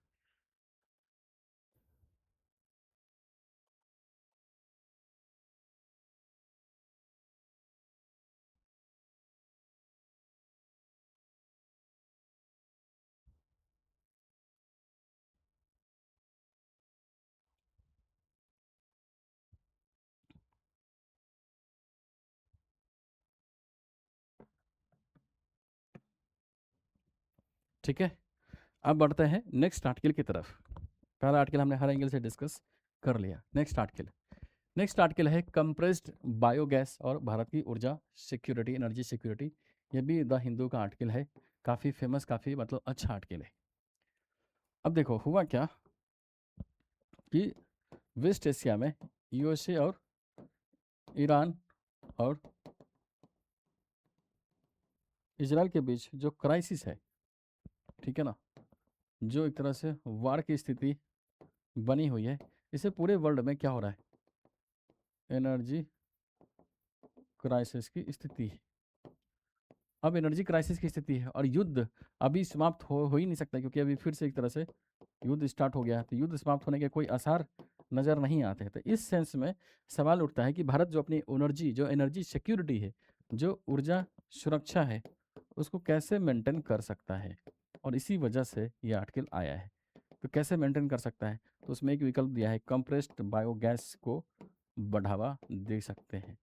A: ठीक है, अब बढ़ते हैं नेक्स्ट आर्टिकल की तरफ। पहला आर्टिकल हमने हर एंगल से डिस्कस कर लिया। नेक्स्ट आर्टिकल है कंप्रेस्ड बायोगैस और भारत की ऊर्जा सिक्योरिटी, एनर्जी सिक्योरिटी। ये भी द हिंदू का आर्टिकल है, काफ़ी फेमस, काफ़ी मतलब अच्छा आर्टिकल है। अब देखो हुआ क्या कि वेस्ट एशिया में यूएसए और ईरान और इजराइल के बीच जो क्राइसिस है, ठीक है ना, जो एक तरह से वार की स्थिति बनी हुई है, इसे पूरे वर्ल्ड में क्या हो रहा है, एनर्जी क्राइसिस की स्थिति है। अब एनर्जी क्राइसिस की स्थिति है और युद्ध अभी समाप्त हो ही नहीं सकता, क्योंकि अभी फिर से एक तरह से युद्ध स्टार्ट हो गया है, तो युद्ध समाप्त होने के कोई आसार नज़र नहीं आते हैं। तो इस सेंस में सवाल उठता है कि भारत जो अपनी एनर्जी, जो एनर्जी सिक्योरिटी है, जो ऊर्जा सुरक्षा है, उसको कैसे मेंटेन कर सकता है, और इसी वजह से ये आर्टिकल आया है। तो कैसे मेंटेन कर सकता है, तो उसमें एक विकल्प दिया है, कंप्रेस्ड बायोगैस को बढ़ावा दे सकते हैं।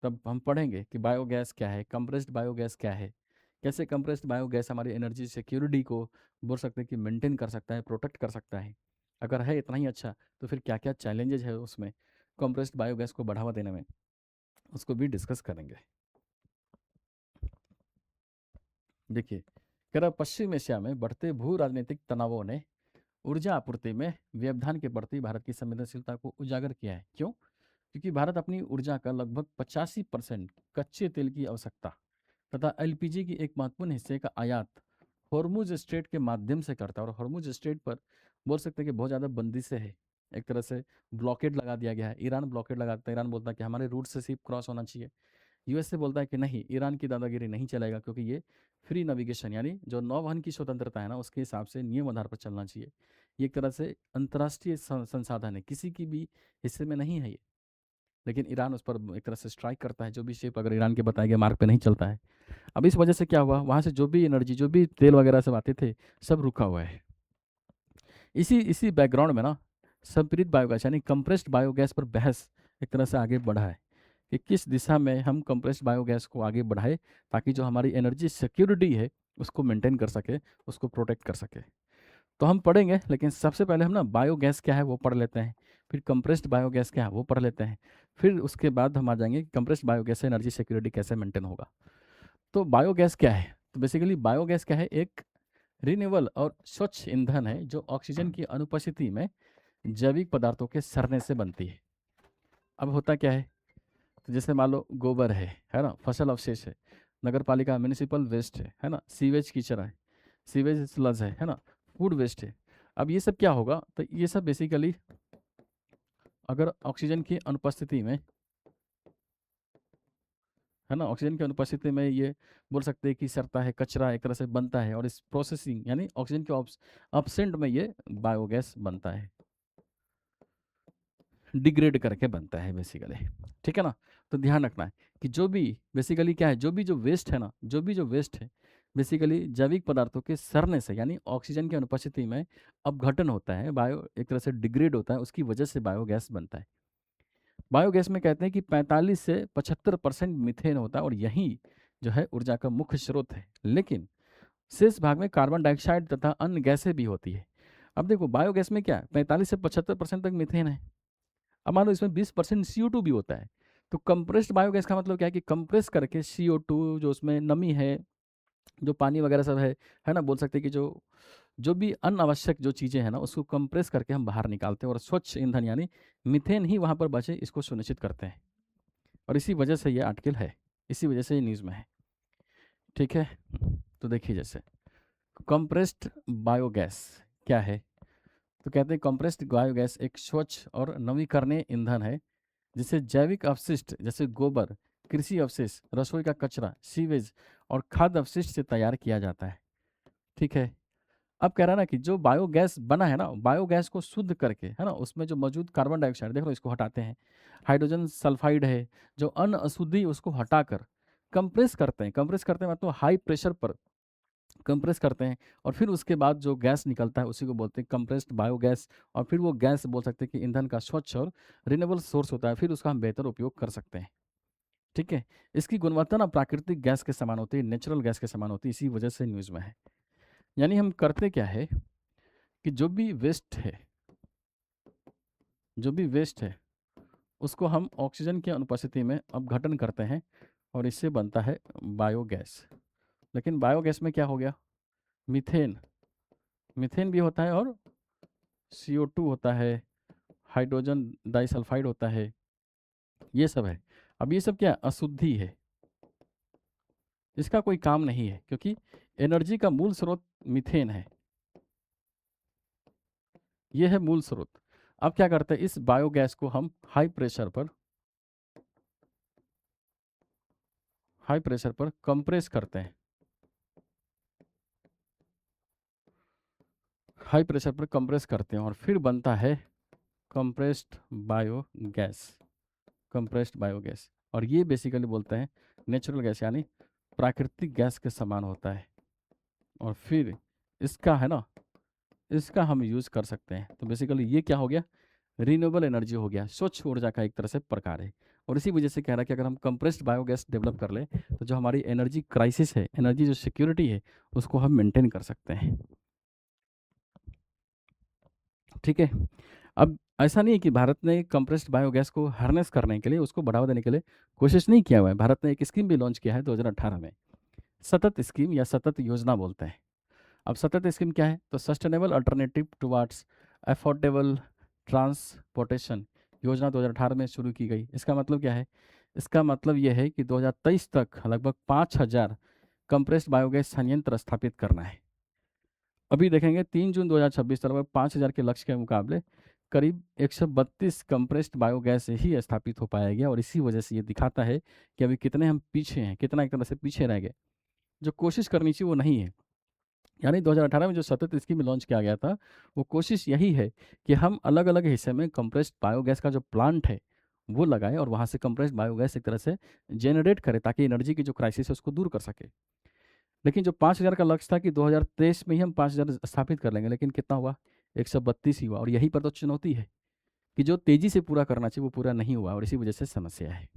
A: तब हम पढ़ेंगे कि बायोगैस क्या है, कंप्रेस्ड बायोगैस क्या है, कैसे कंप्रेस्ड बायोगैस हमारी एनर्जी सिक्योरिटी को बोल सकते हैं कि मेंटेन कर सकता है, प्रोटेक्ट कर सकता है। अगर है इतना ही अच्छा, तो फिर क्या क्या चैलेंजेस है उसमें कंप्रेस्ड बायोगैस को बढ़ावा देने में, उसको भी डिस्कस करेंगे। देखिए, कह रहा पश्चिम एशिया में बढ़ते भू राजनीतिक तनावों ने ऊर्जा आपूर्ति में व्यवधान के प्रति भारत की संवेदनशीलता को उजागर किया है। क्यों? क्योंकि भारत अपनी ऊर्जा का लगभग 85% कच्चे तेल की आवश्यकता तथा एलपीजी की एक महत्वपूर्ण हिस्से का आयात हॉर्मुज स्ट्रेट के माध्यम से करता है। और हॉर्मुज स्ट्रेट पर बोल सकते हैं कि बहुत ज़्यादा बंदिशें है, एक तरह से ब्लॉकेड लगा दिया गया है। ईरान ब्लॉकेड लगाता है, ईरान बोलता है कि हमारे रूट से शिप क्रॉस होना चाहिए। यूएसए बोलता है कि नहीं, ईरान की दादागिरी नहीं चलेगा, क्योंकि ये फ्री नेविगेशन यानी जो नौवहन की स्वतंत्रता है ना, उसके हिसाब से नियम आधार पर चलना चाहिए। ये एक तरह से अंतर्राष्ट्रीय संसाधन है, किसी की भी हिस्से में नहीं है ये। लेकिन ईरान उस पर एक तरह से स्ट्राइक करता है, जो भी शिप अगर ईरान के बताए गए मार्ग पे नहीं चलता है। अब इस वजह से क्या हुआ, वहाँ से जो भी एनर्जी, जो भी तेल वगैरह सब आते थे, सब रुका हुआ है। इसी इसी बैकग्राउंड में ना संपीड़ित बायोगैस यानी कंप्रेस्ड बायोगैस पर बहस एक तरह से आगे बढ़ा है कि किस दिशा में हम कंप्रेस्ड बायोगैस को आगे बढ़ाए, ताकि जो हमारी एनर्जी सिक्योरिटी है उसको मेंटेन कर सके, उसको प्रोटेक्ट कर सके। तो हम पढ़ेंगे, लेकिन सबसे पहले हम ना बायोगैस क्या है वो पढ़ लेते हैं, फिर कंप्रेस्ड बायोगैस क्या है वो पढ़ लेते हैं, फिर उसके बाद हम आ जाएंगे कि कंप्रेस्ड बायोगैस से एनर्जी सिक्योरिटी कैसे मेंटेन होगा। तो बायोगैस क्या है, तो बेसिकली बायोगैस क्या है, एक रिन्यूएबल और स्वच्छ ईंधन है जो ऑक्सीजन की अनुपस्थिति में जैविक पदार्थों के सड़ने से बनती है। अब होता क्या है, तो जैसे मान लो गोबर है ना, फसल अवशेष है, नगर पालिका म्यूनिसिपल वेस्ट है ना, सीवेज कीचड़ है, सीवेज स्लज है ना, फूड वेस्ट है। अब ये सब क्या होगा, तो ये सब बेसिकली अगर ऑक्सीजन की अनुपस्थिति में, है ना, ऑक्सीजन की अनुपस्थिति में ये बोल सकते हैं कि सड़ता है, कचरा एक तरह से बनता है, और इस प्रोसेसिंग यानी ऑक्सीजन के अपसेंट में ये बायोगैस बनता है, डिग्रेड करके बनता है बेसिकली। ठीक है ना, तो ध्यान रखना है कि जो भी बेसिकली क्या है, जो भी जो वेस्ट है ना, जो भी जो वेस्ट है, बेसिकली जैविक पदार्थों के सड़ने से यानी ऑक्सीजन की अनुपस्थिति में अपघटन होता है, बायो एक तरह से डिग्रेड होता है, उसकी वजह से बायोगैस बनता है। बायोगैस में कहते हैं कि 45 से 75% मीथेन होता है, और यही जो है ऊर्जा का मुख्य स्रोत है। लेकिन शेष भाग में कार्बन डाइऑक्साइड तथा अन्य गैसें भी होती है। अब देखो बायोगैस में क्या है, 45 से 75% तक मीथेन है। अब मान लो इसमें 20% CO2 भी होता है। तो कंप्रेस्ड बायोगैस का मतलब क्या है कि कंप्रेस करके CO2, जो उसमें नमी है, जो पानी वगैरह सब है ना, बोल सकते हैं कि जो जो भी अनावश्यक जो चीज़ें हैं ना, उसको कंप्रेस करके हम बाहर निकालते हैं, और स्वच्छ ईंधन यानी मीथेन ही वहाँ पर बचे, इसको सुनिश्चित करते हैं। और इसी वजह से ये आर्टिकल है, इसी वजह से ये न्यूज़ में है। ठीक है, तो देखिए जैसे कंप्रेस्ड बायोगैस क्या है, तो कहते हैं कंप्रेस्ड बायोगैस एक स्वच्छ और नवीकरणीय ईंधन है जिसे जैविक अपशिष्ट जैसे गोबर, कृषि अवशेष, रसोई का कचरा, सीवेज और खाद्य अपशिष्ट से तैयार किया जाता है। ठीक है। अब कह रहा है ना कि जो बायोगैस बना है ना, बायोगैस को शुद्ध करके, है ना, उसमें जो मौजूद कार्बन डाइऑक्साइड देख लो, इसको हटाते हैं। हाइड्रोजन सल्फाइड है, जो अन्य अशुद्धि उसको हटाकर कंप्रेस करते हैं। कंप्रेस करते हैं मतलब हाई प्रेशर पर कंप्रेस करते हैं, और फिर उसके बाद जो गैस निकलता है उसी को बोलते हैं कंप्रेस्ड बायोगैस। और फिर वो गैस बोल सकते हैं कि ईंधन का स्वच्छ और रिन्यूएबल सोर्स होता है, फिर उसका हम बेहतर उपयोग कर सकते हैं। ठीक है। इसकी गुणवत्ता ना प्राकृतिक गैस के समान होती है, नेचुरल गैस के समान होती है, इसी वजह से न्यूज़ में है। यानी हम करते क्या है कि जो भी वेस्ट है उसको हम ऑक्सीजन की अनुपस्थिति में अपघटन करते हैं और इससे बनता है बायोगैस। लेकिन बायोगैस में क्या हो गया, मीथेन, मीथेन भी होता है और CO2 होता है, हाइड्रोजन डाइसल्फाइड होता है, ये सब है। अब ये सब क्या है? अशुद्धि है, इसका कोई काम नहीं है, क्योंकि एनर्जी का मूल स्रोत मीथेन है, ये है मूल स्रोत। अब क्या करते हैं, इस बायोगैस को हम हाई प्रेशर पर कंप्रेस करते हैं। हाई प्रेशर पर कंप्रेस करते हैं और फिर बनता है कंप्रेस्ड बायोगैस। कंप्रेस्ड बायोगैस, और ये बेसिकली बोलते हैं नेचुरल गैस, यानी प्राकृतिक गैस के समान होता है। और फिर इसका है ना, इसका हम यूज़ कर सकते हैं। तो बेसिकली ये क्या हो गया, रिन्यूएबल एनर्जी हो गया, स्वच्छ ऊर्जा का एक तरह से प्रकार है। और इसी वजह से कह रहा है कि अगर हम कंप्रेस्ड बायोगैस डेवलप कर लें तो जो हमारी एनर्जी क्राइसिस है, एनर्जी जो सिक्योरिटी है, उसको हम मेंटेन कर सकते हैं। ठीक है। अब ऐसा नहीं है कि भारत ने कंप्रेस्ड बायोगैस को हार्नेस करने के लिए, उसको बढ़ावा देने के लिए कोशिश नहीं किया हुआ है। भारत ने एक स्कीम भी लॉन्च किया है 2018 में, सतत स्कीम या सतत योजना बोलते हैं। अब सतत स्कीम क्या है, तो sustainable alternative towards affordable transportation योजना 2018 में शुरू की गई। इसका मतलब क्या है, इसका मतलब यह है कि 2023 तक लगभग 5000 कंप्रेस्ड बायोगैस संयंत्र स्थापित करना है। अभी देखेंगे 3 जून 2026 तक लगभग 5000 के लक्ष्य के मुकाबले करीब 132 कंप्रेस्ड बायोगैस ही स्थापित हो पाया गया। और इसी वजह से ये दिखाता है कि अभी कितने हम पीछे हैं, कितना एक तरह से पीछे रह गए। जो कोशिश करनी चाहिए वो नहीं है। यानी 2018 में जो सतत स्कीम लॉन्च किया गया था, वो कोशिश यही है कि हम अलग अलग हिस्से में कंप्रेस्ड बायोगैस का जो प्लांट है वो लगाएं और वहाँ से कंप्रेस्ड बायोगैस एक तरह से जनरेट करें, ताकि एनर्जी की जो क्राइसिस है उसको दूर कर सके। लेकिन जो 5000 का लक्ष्य था कि 2023 में ही हम 5000 स्थापित कर लेंगे, लेकिन कितना हुआ, 132 ही हुआ। और यही पर तो चुनौती है कि जो तेजी से पूरा करना चाहिए वो पूरा नहीं हुआ, और इसी वजह से समस्या है।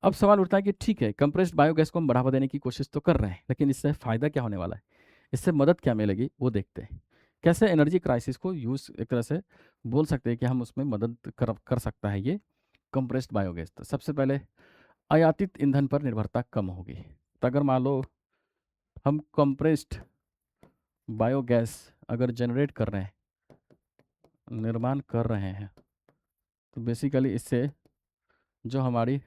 A: अब सवाल उठता है कि ठीक है, कंप्रेस्ड बायोगैस को हम बढ़ावा देने की कोशिश तो कर रहे हैं, लेकिन इससे फ़ायदा क्या होने वाला है, इससे मदद क्या मिलेगी, वो देखते हैं। कैसे एनर्जी क्राइसिस को यूज़ एक तरह से बोल सकते हैं कि हम उसमें मदद कर सकता है ये कंप्रेस्ड बायोगैस। तो सबसे पहले आयातित ईंधन पर निर्भरता कम होगी। तो अगर मान लो हम कंप्रेस्ड बायोगैस अगर जनरेट कर रहे हैं, निर्माण कर रहे हैं, तो बेसिकली इससे जो हमारी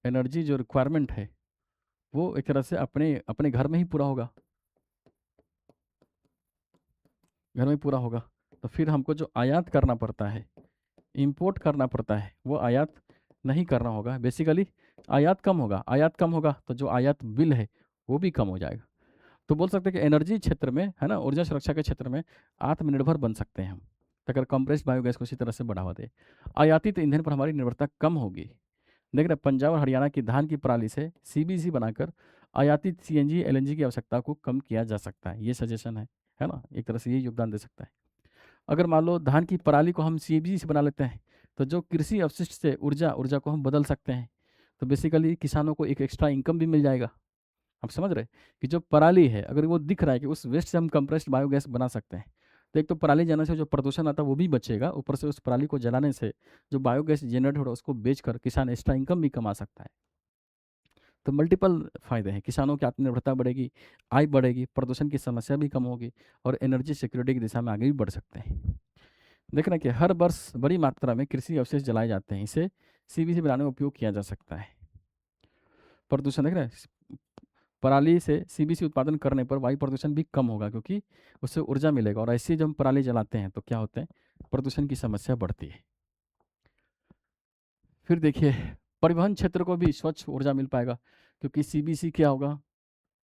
A: एनर्जी जो रिक्वायरमेंट है वो एक तरह से अपने अपने घर में ही पूरा होगा, घर में पूरा होगा। तो फिर हमको जो आयात करना पड़ता है, इंपोर्ट करना पड़ता है, वो आयात नहीं करना होगा। बेसिकली आयात कम होगा, आयात कम होगा तो जो आयात बिल है वो भी कम हो जाएगा। तो बोल सकते हैं कि एनर्जी क्षेत्र में, है ना, ऊर्जा सुरक्षा के क्षेत्र में आत्मनिर्भर बन सकते हैं हम, अगर कंप्रेस्ड बायोगैस को इसी तरह से बढ़ावा दे। आयातित ईंधन पर हमारी निर्भरता कम होगी। देख रहे पंजाब और हरियाणा की धान की पराली से CBC बनाकर आयातित CNG LNG की आवश्यकता को कम किया जा सकता है। ये सजेशन है ना, एक तरह से ये योगदान दे सकता है। अगर मान लो धान की पराली को हम CBC से बना लेते हैं, तो जो कृषि अवशिष्ट से ऊर्जा ऊर्जा को हम बदल सकते हैं। तो बेसिकली किसानों को एक एक्स्ट्रा इनकम भी मिल जाएगा। आप समझ रहे कि जो पराली है, अगर वो दिख रहा है कि उस वेस्ट से हम कंप्रेस्ड बायोगैस बना सकते हैं, तो एक तो पराली जलाने से जो प्रदूषण आता है वो भी बचेगा, ऊपर से उस पराली को जलाने से जो बायोगैस जनरेट हो रहा है उसको बेचकर किसान एक्स्ट्रा इनकम भी कमा सकता है। तो मल्टीपल फायदे हैं, किसानों की आत्मनिर्भरता बढ़ेगी, आय बढ़ेगी, प्रदूषण की समस्या भी कम होगी, और एनर्जी सिक्योरिटी की दिशा में आगे भी बढ़ सकते हैं। देख रहे हैं कि हर वर्ष बड़ी मात्रा में कृषि अवशेष जलाए जाते हैं, इसे CBC बनाने में उपयोग किया जा सकता है। प्रदूषण देख रहे हैं, पराली से सीबीसी उत्पादन करने पर वायु प्रदूषण भी कम होगा, क्योंकि उससे ऊर्जा मिलेगा। और ऐसे जब हम पराली जलाते हैं तो क्या होते हैं, प्रदूषण की समस्या बढ़ती है। फिर देखिए, परिवहन क्षेत्र को भी स्वच्छ ऊर्जा मिल पाएगा, क्योंकि सीबीसी क्या होगा,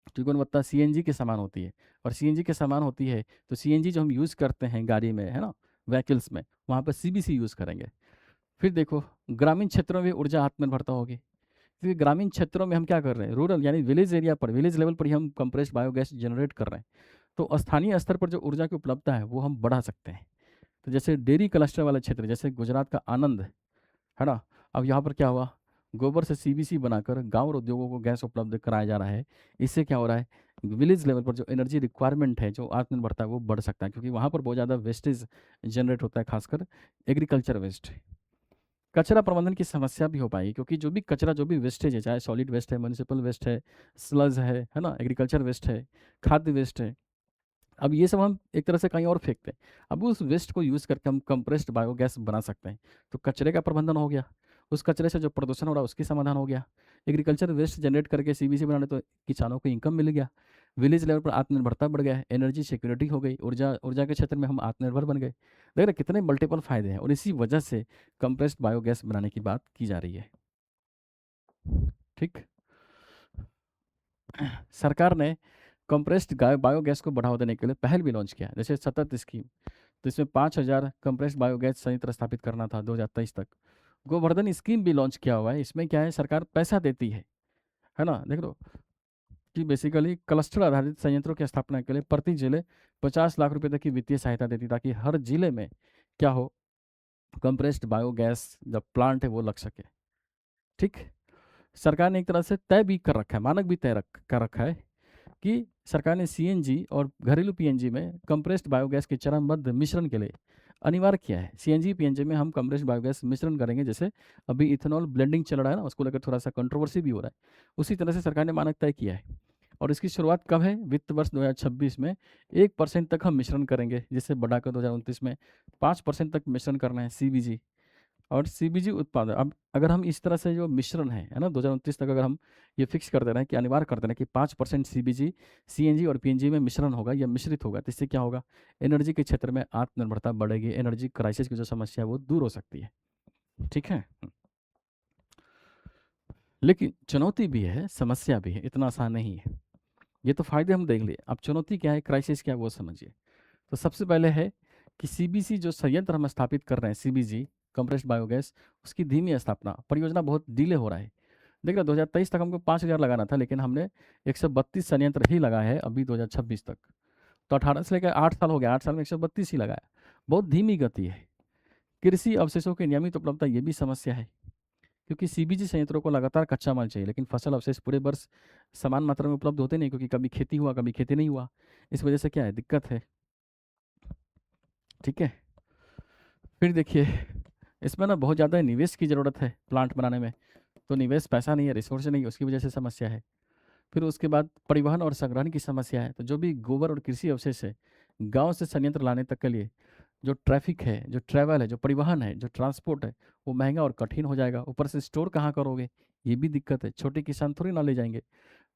A: की गुणवत्ता सीएनजी के समान होती है। और सीएनजी के समान होती है तो सीएनजी जो हम यूज़ करते हैं गाड़ी में, है ना, व्हीकल्स में, वहाँ पर सीबीसी यूज़ करेंगे। फिर देखो, ग्रामीण क्षेत्रों में ऊर्जा आत्मनिर्भरता होगी, क्योंकि ग्रामीण क्षेत्रों में हम क्या कर रहे हैं, रूरल यानी विलेज एरिया पर, विलेज लेवल पर ही हम कंप्रेस्ड बायोगैस जनरेट कर रहे हैं। तो स्थानीय स्तर पर जो ऊर्जा की उपलब्धता है वो हम बढ़ा सकते हैं। तो जैसे डेयरी क्लस्टर वाला क्षेत्र, जैसे गुजरात का आनंद, है ना, अब यहाँ पर क्या हुआ, गोबर से सीबीसी बनाकर गांव और उद्योगों को गैस उपलब्ध कराया जा रहा है। इससे क्या हो रहा है, विलेज लेवल पर जो एनर्जी रिक्वायरमेंट है, जो आत्मनिर्भरता है, वो बढ़ सकता है, क्योंकि वहाँ पर बहुत ज़्यादा वेस्टेज जनरेट होता है, खासकर एग्रीकल्चर वेस्ट। कचरा प्रबंधन की समस्या भी हो पाएगी, क्योंकि जो भी कचरा, जो भी वेस्टेज है, चाहे सॉलिड वेस्ट है, म्यूनिसिपल वेस्ट है, स्लज है ना, एग्रीकल्चर वेस्ट है, खाद्य वेस्ट है, अब ये सब हम एक तरह से कहीं और फेंकते हैं। अब उस वेस्ट को यूज़ करके हम कंप्रेस्ड बायोगैस बना सकते हैं। तो कचरे का प्रबंधन हो गया, उस कचरे से जो प्रदूषण हो रहा है उसकी समाधान हो गया। एग्रीकल्चर वेस्ट जनरेट करके सीबीसी बनाने तो किसानों को इनकम मिल गया। विलेज लेवल पर आत्मनिर्भरता बढ़ गया है, एनर्जी सिक्योरिटी हो गई, ऊर्जा ऊर्जा के क्षेत्र में हम आत्मनिर्भर बन गए। देख रहे कितने मल्टीपल फायदे हैं, और इसी वजह से कंप्रेस्ड बायोगैस बनाने की बात की जा रही है। ठीक। सरकार ने कंप्रेस्ड बायोगैस को बढ़ावा देने के लिए पहल भी लॉन्च किया है, जैसे सतत स्कीम। तो इसमें 5,000 कंप्रेस्ड बायोगैस संयंत्र स्थापित करना था 2023 तक। गोवर्धन स्कीम भी लॉन्च किया हुआ है। इसमें क्या है, सरकार पैसा देती है ना, देख लो, कि बेसिकली क्लस्टर आधारित संयंत्रों की स्थापना के लिए प्रति जिले 50 लाख रुपए तक की वित्तीय सहायता देती, ताकि हर जिले में क्या हो, कंप्रेस्ड बायोगैस जब प्लांट है वो लग सके। ठीक। सरकार ने एक तरह से तय भी कर रखा है, मानक भी कर रखा है, कि सरकार ने सीएनजी और घरेलू पीएनजी में कंप्रेस्ड बायोगैस के चरणबद्ध मिश्रण के लिए अनिवार्य किया है। सीएनजी पीएनजी में हम कंप्रेस्ड बायोगैस मिश्रण करेंगे, जैसे अभी इथेनॉल ब्लेंडिंग चल रहा है ना, उसको लेकर थोड़ा सा कंट्रोवर्सी भी हो रहा है, उसी तरह से सरकार ने मानक तय किया है। और इसकी शुरुआत कब है, वित्त वर्ष 2026 में 1% तक हम मिश्रण करेंगे, जिससे बढ़ाकर 2029 में 5% तक मिश्रण करना है सीबीजी। और सीबीजी उत्पादन, अब अगर हम इस तरह से जो मिश्रण है ना, 2029 तक अगर हम ये फिक्स कर दे रहे हैं, कि अनिवार्य कर दे रहे हैं कि 5% सीबीजी सीएनजी और पीएनजी में मिश्रण होगा या मिश्रित होगा, तो इससे क्या होगा, एनर्जी के क्षेत्र में आत्मनिर्भरता बढ़ेगी, एनर्जी क्राइसिस की जो समस्या है वो दूर हो सकती है। ठीक है। लेकिन चुनौती भी है, समस्या भी है, इतना आसान नहीं है। ये तो फायदे हम देख लिए, अब चुनौती क्या है, क्राइसिस क्या है, वो समझिए। तो सबसे पहले है कि सीबीसी जो संयंत्र हम स्थापित कर रहे हैं, सीबीजी कंप्रेस्ड बायोगैस, उसकी धीमी स्थापना, परियोजना बहुत डिले हो रहा है। देख रहे 2023 तक हमको 5,000 लगाना था, लेकिन हमने 132 संयंत्र ही लगाए हैं अभी 2026 तक। तो 18 से लेकर 8 साल हो गया, 8 साल में 132 ही लगाया, बहुत धीमी गति है। कृषि अवशेषों की नियमित उपलब्धता, ये भी समस्या है, क्योंकि सीबीजी संयंत्रों को लगातार कच्चा माल चाहिए, लेकिन फसल अवशेष पूरे वर्ष समान मात्रा में उपलब्ध होते नहीं, क्योंकि कभी खेती हुआ, कभी खेती नहीं हुआ। इस वजह से क्या है, दिक्कत है। ठीक है। फिर देखिए, इसमें ना बहुत ज़्यादा निवेश की ज़रूरत है प्लांट बनाने में, तो निवेश पैसा नहीं है, रिसोर्स नहीं है, उसकी वजह से समस्या है। फिर उसके बाद परिवहन और संग्रहण की समस्या है, तो जो भी गोबर और कृषि अवशेष है, गांव से संयंत्र लाने तक के लिए जो ट्रैफिक है, जो ट्रैवल है, जो परिवहन है, जो ट्रांसपोर्ट है, वो महंगा और कठिन हो जाएगा। ऊपर से स्टोर कहाँ करोगे, ये भी दिक्कत है, छोटे किसान थोड़ी ना ले जाएंगे।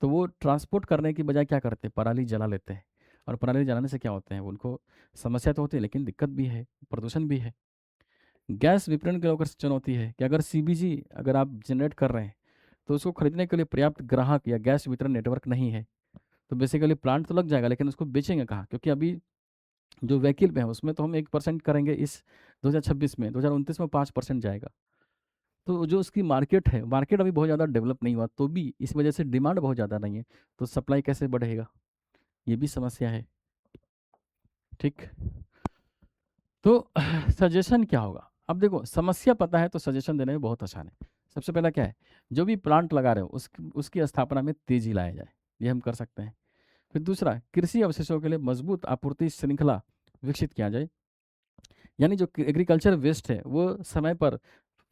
A: तो वो ट्रांसपोर्ट करने की बजाय क्या करते हैं, पराली जला लेते हैं। और पराली जलाने से क्या होते हैं, उनको समस्या तो होती है, लेकिन दिक्कत भी है, प्रदूषण भी है। गैस वितरण की अगर चुनौती है, कि अगर सीबीजी अगर आप जनरेट कर रहे हैं, तो उसको खरीदने के लिए पर्याप्त ग्राहक या गैस वितरण नेटवर्क नहीं है। तो बेसिकली प्लांट तो लग जाएगा, लेकिन उसको बेचेंगे कहाँ, क्योंकि अभी जो व्हीकल पे है उसमें तो हम 1% करेंगे इस 2026 में, 2029 में 5% जाएगा। तो जो उसकी मार्केट है, मार्केट अभी बहुत ज़्यादा डेवलप नहीं हुआ, तो भी इस वजह से डिमांड बहुत ज़्यादा नहीं है, तो सप्लाई कैसे बढ़ेगा, ये भी समस्या है। ठीक। तो सजेशन क्या होगा, अब देखो समस्या पता है तो सजेशन देने में बहुत आसान है। सबसे पहला क्या है, जो भी प्लांट लगा रहे हो उसकी स्थापना में तेजी लाया जाए, ये हम कर सकते हैं। फिर दूसरा, कृषि अवशेषों के लिए मजबूत आपूर्ति श्रृंखला विकसित किया जाए, यानी जो एग्रीकल्चर वेस्ट है वो समय पर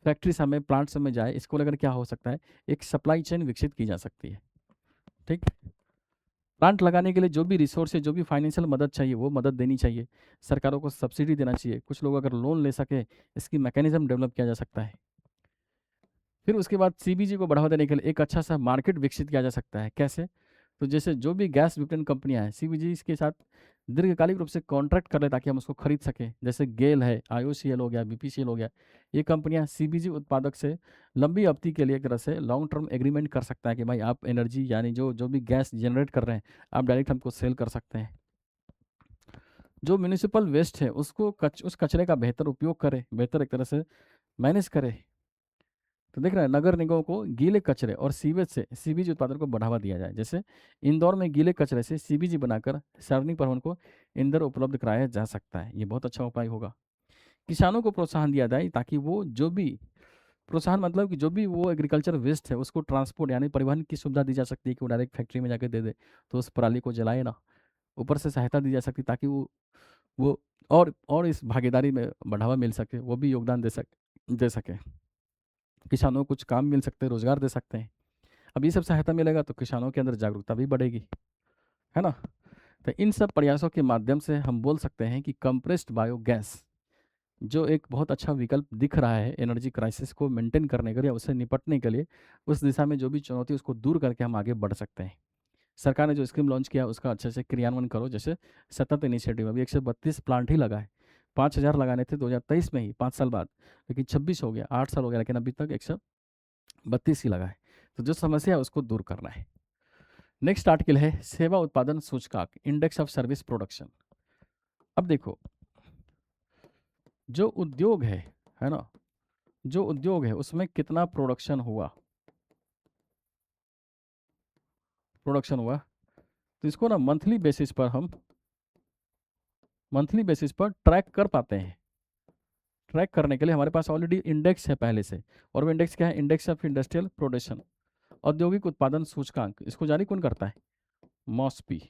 A: फैक्ट्री समय प्लांट समय जाए, इसको लेकर क्या हो सकता है, एक सप्लाई चेन विकसित की जा सकती है। ठीक। प्लांट लगाने के लिए जो भी रिसोर्स है, जो भी फाइनेंशियल मदद चाहिए, वो मदद देनी चाहिए, सरकारों को सब्सिडी देना चाहिए, कुछ लोग अगर लोन ले सके, इसकी मैकेनिज्म डेवलप किया जा सकता है। फिर उसके बाद सीबीजी को बढ़ावा देने के लिए एक अच्छा सा मार्केट विकसित किया जा सकता है, कैसे, तो जैसे जो भी गैस वितरण कंपनियां हैं, सीबीजी इसके साथ दीर्घकालिक रूप से कॉन्ट्रैक्ट कर ले ताकि हम उसको खरीद सकें। जैसे गेल है, आईओसीएल हो गया, बीपीसीएल हो गया, ये कंपनियां सीबीजी उत्पादक से लंबी अवधि के लिए एक तरह से लॉन्ग टर्म एग्रीमेंट कर सकता है कि भाई आप एनर्जी यानी जो जो भी गैस जनरेट कर रहे हैं आप डायरेक्ट हमको सेल कर सकते हैं। जो म्यूनिसिपल वेस्ट है उसको उस कचरे का बेहतर उपयोग करे, बेहतर एक तरह से मैनेज करे। तो देख रहे हैं, नगर निगमों को गीले कचरे और सीवेज से सीबीजी उत्पादन को बढ़ावा दिया जाए। जैसे इंदौर में गीले कचरे से सीबीजी बनाकर सार्वजनिक परिवहन को ईंधन उपलब्ध कराया जा सकता है, ये बहुत अच्छा उपाय होगा। किसानों को प्रोत्साहन दिया जाए ताकि वो जो भी प्रोत्साहन मतलब कि जो भी वो एग्रीकल्चर वेस्ट है उसको ट्रांसपोर्ट यानी परिवहन की सुविधा दी जा सकती है कि वो डायरेक्ट फैक्ट्री में जाकर दे दे, तो उस पराली को जलाए ना। ऊपर से सहायता दी जा सकती ताकि वो और इस भागीदारी में बढ़ावा मिल सके, वो भी योगदान दे सके। किसानों को कुछ काम मिल सकते हैं, रोजगार दे सकते हैं। अब ये सब सहायता मिलेगा तो किसानों के अंदर जागरूकता भी बढ़ेगी, है ना। तो इन सब प्रयासों के माध्यम से हम बोल सकते हैं कि कंप्रेस्ड बायोगैस जो एक बहुत अच्छा विकल्प दिख रहा है एनर्जी क्राइसिस को मेंटेन करने के लिए, उससे निपटने के लिए, उस दिशा में जो भी चुनौती है उसको दूर करके हम आगे बढ़ सकते हैं। सरकार ने जो स्कीम लॉन्च किया उसका अच्छे से क्रियान्वयन करो। जैसे सतत इनिशिएटिव, अभी 132 प्लांट ही लगा है। 5,000 लगाने थे 2023 में ही, 5 साल बाद, लेकिन 26 हो गया, 8 साल हो गया, लेकिन अभी तक 132 ही लगा है। तो जो समस्या है उसको दूर करना है। नेक्स्ट आर्टिकल है सेवा उत्पादन सूचकांक, इंडेक्स ऑफ सर्विस प्रोडक्शन। अब देखो, जो उद्योग है ना, जो उद्योग है उसमें कितना प्रोडक्शन हुआ, तो इसको ना मंथली बेसिस पर ट्रैक कर पाते हैं। ट्रैक करने के लिए हमारे पास ऑलरेडी इंडेक्स है पहले से, और वो इंडेक्स क्या है? इंडेक्स ऑफ इंडस्ट्रियल प्रोडक्शन, औद्योगिक उत्पादन सूचकांक। इसको जारी कौन करता है? MOSPI,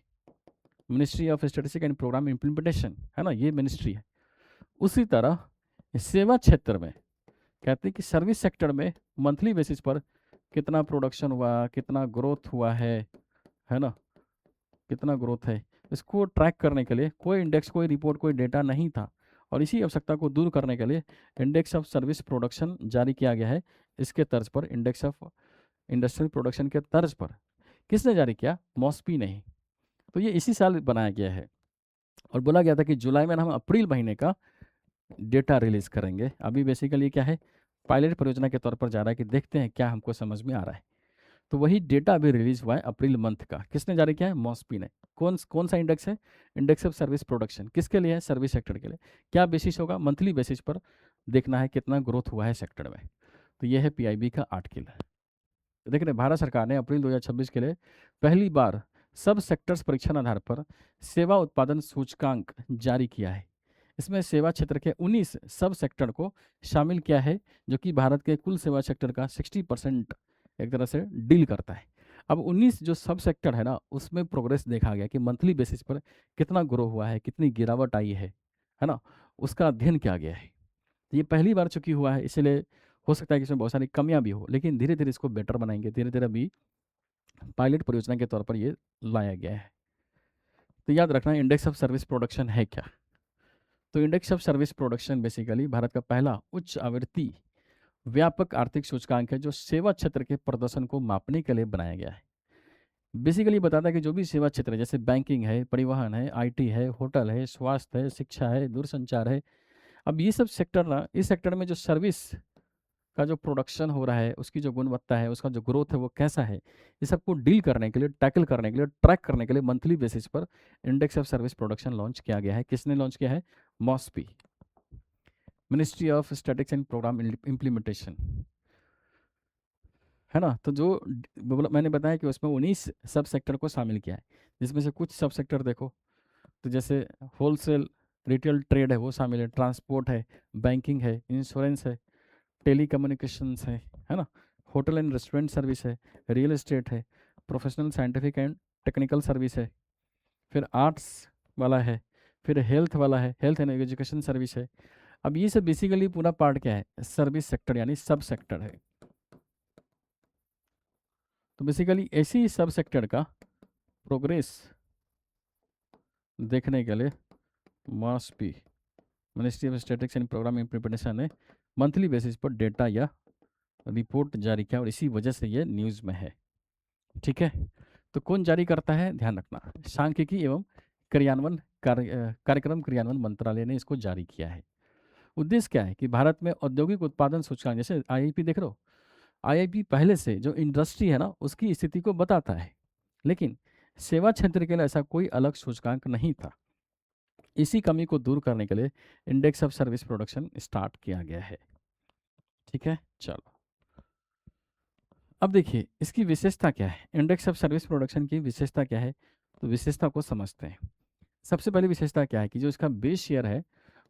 A: ministry of statistic and programme implementation, है ना, ये मिनिस्ट्री है। उसी तरह सेवा क्षेत्र में कहते हैं कि सर्विस सेक्टर में मंथली बेसिस पर कितना प्रोडक्शन हुआ, कितना ग्रोथ हुआ है ना, कितना ग्रोथ है, इसको ट्रैक करने के लिए कोई इंडेक्स, कोई रिपोर्ट, कोई डेटा नहीं था। और इसी आवश्यकता को दूर करने के लिए इंडेक्स ऑफ सर्विस प्रोडक्शन जारी किया गया है। इसके तर्ज पर इंडेक्स ऑफ इंडस्ट्रियल प्रोडक्शन के तर्ज पर किसने जारी किया? मॉस्पी ने ही। तो ये इसी साल बनाया गया है, और बोला गया था कि जुलाई में हम अप्रैल महीने का डेटा रिलीज करेंगे। अभी बेसिकली क्या है, पायलट परियोजना के तौर पर जा रहा है कि देखते हैं क्या हमको समझ में आ रहा है। तो वही डेटा अभी रिलीज हुआ है अप्रैल मंथ का। किसने जारी किया है? मॉस्पी ने। कौन कौन सा इंडेक्स है? Index of service production. किसके लिए है? सर्विस सेक्टर के लिए। क्या बेसिस होगा? मंथली बेसिस पर देखना है कितना ग्रोथ हुआ है सेक्टर में। तो यह है पीआईबी का आर्टिकल। देख रहे, भारत सरकार ने अप्रैल 2026 के लिए पहली बार सब सेक्टर्स परीक्षण आधार पर सेवा उत्पादन सूचकांक जारी किया है। इसमें सेवा क्षेत्र के 19 सब सेक्टर को शामिल किया है, जो कि भारत के कुल सेवा सेक्टर का 60% एक तरह से डील करता है। अब 19 जो सब सेक्टर है ना, उसमें प्रोग्रेस देखा गया कि मंथली बेसिस पर कितना ग्रो हुआ है, कितनी गिरावट आई है ना, उसका अध्ययन किया गया है। तो ये पहली बार चूंकि हुआ है, इसलिए हो सकता है कि इसमें बहुत सारी कमियां भी हो, लेकिन धीरे धीरे इसको बेटर बनाएंगे। धीरे धीरे अभी पायलट परियोजना के तौर पर ये लाया गया है। तो याद रखना, इंडेक्स ऑफ सर्विस प्रोडक्शन है क्या? तो index of service production basically Bharat का पहला उच्च आवृत्ति व्यापक आर्थिक सूचकांक है, जो सेवा क्षेत्र के प्रदर्शन को मापने के लिए बनाया गया है। बेसिकली बताता है कि जो भी सेवा क्षेत्र है, जैसे बैंकिंग है, परिवहन है, आईटी है, होटल है, स्वास्थ्य है, शिक्षा है, दूरसंचार है, अब ये सब सेक्टर ना, इस सेक्टर में जो सर्विस का जो प्रोडक्शन हो रहा है, उसकी जो गुणवत्ता है, उसका जो ग्रोथ है वो कैसा है, ये सबको डील करने के लिए, टैकल करने के लिए, ट्रैक करने के लिए मंथली बेसिस पर index of service production launch किया गया है। किसने लॉन्च किया है? MOSPI, ministry of statistics and programme implementation, है ना। तो जो मैंने बताया कि उसमें 19 सब सेक्टर को शामिल किया है, जिसमें से कुछ सब सेक्टर देखो, तो जैसे होलसेल रिटेल ट्रेड है वो शामिल है, ट्रांसपोर्ट है, बैंकिंग है, इंश्योरेंस है, टेली कम्युनिकेशंस है ना, होटल एंड रेस्टोरेंट सर्विस है, रियल एस्टेट है, professional scientific and technical service है, फिर आर्ट्स वाला है, फिर हेल्थ वाला है, हेल्थ एंड एजुकेशन सर्विस है। अब ये सब बेसिकली पूरा पार्ट क्या है? सर्विस सेक्टर यानी सब सेक्टर है। तो बेसिकली ऐसी सब सेक्टर का प्रोग्रेस देखने के लिए MOSPI, ministry of statistics and programme implementation ने मंथली बेसिस पर डेटा या रिपोर्ट जारी किया, और इसी वजह से ये न्यूज़ में है। ठीक है, तो कौन जारी करता है, ध्यान रखना, सांख्यिकी एवं कार्यक्रम क्रियान्वयन मंत्रालय ने इसको जारी किया है। उद्देश्य क्या है कि भारत में औद्योगिक उत्पादन सूचकांक, जैसे आईआईपी देख रहे हो, आईआईपी पहले से जो इंडस्ट्री है ना उसकी स्थिति को बताता है, लेकिन सेवा क्षेत्र के लिए ऐसा कोई अलग सूचकांक नहीं था। इसी कमी को दूर करने के लिए index of service production start किया गया है। ठीक है, चलो अब देखिए इसकी विशेषता क्या है, इंडेक्स ऑफ सर्विस प्रोडक्शन की विशेषता क्या है, तो विशेषता को समझते हैं। सबसे पहली विशेषता क्या है कि जो इसका बेस शेयर है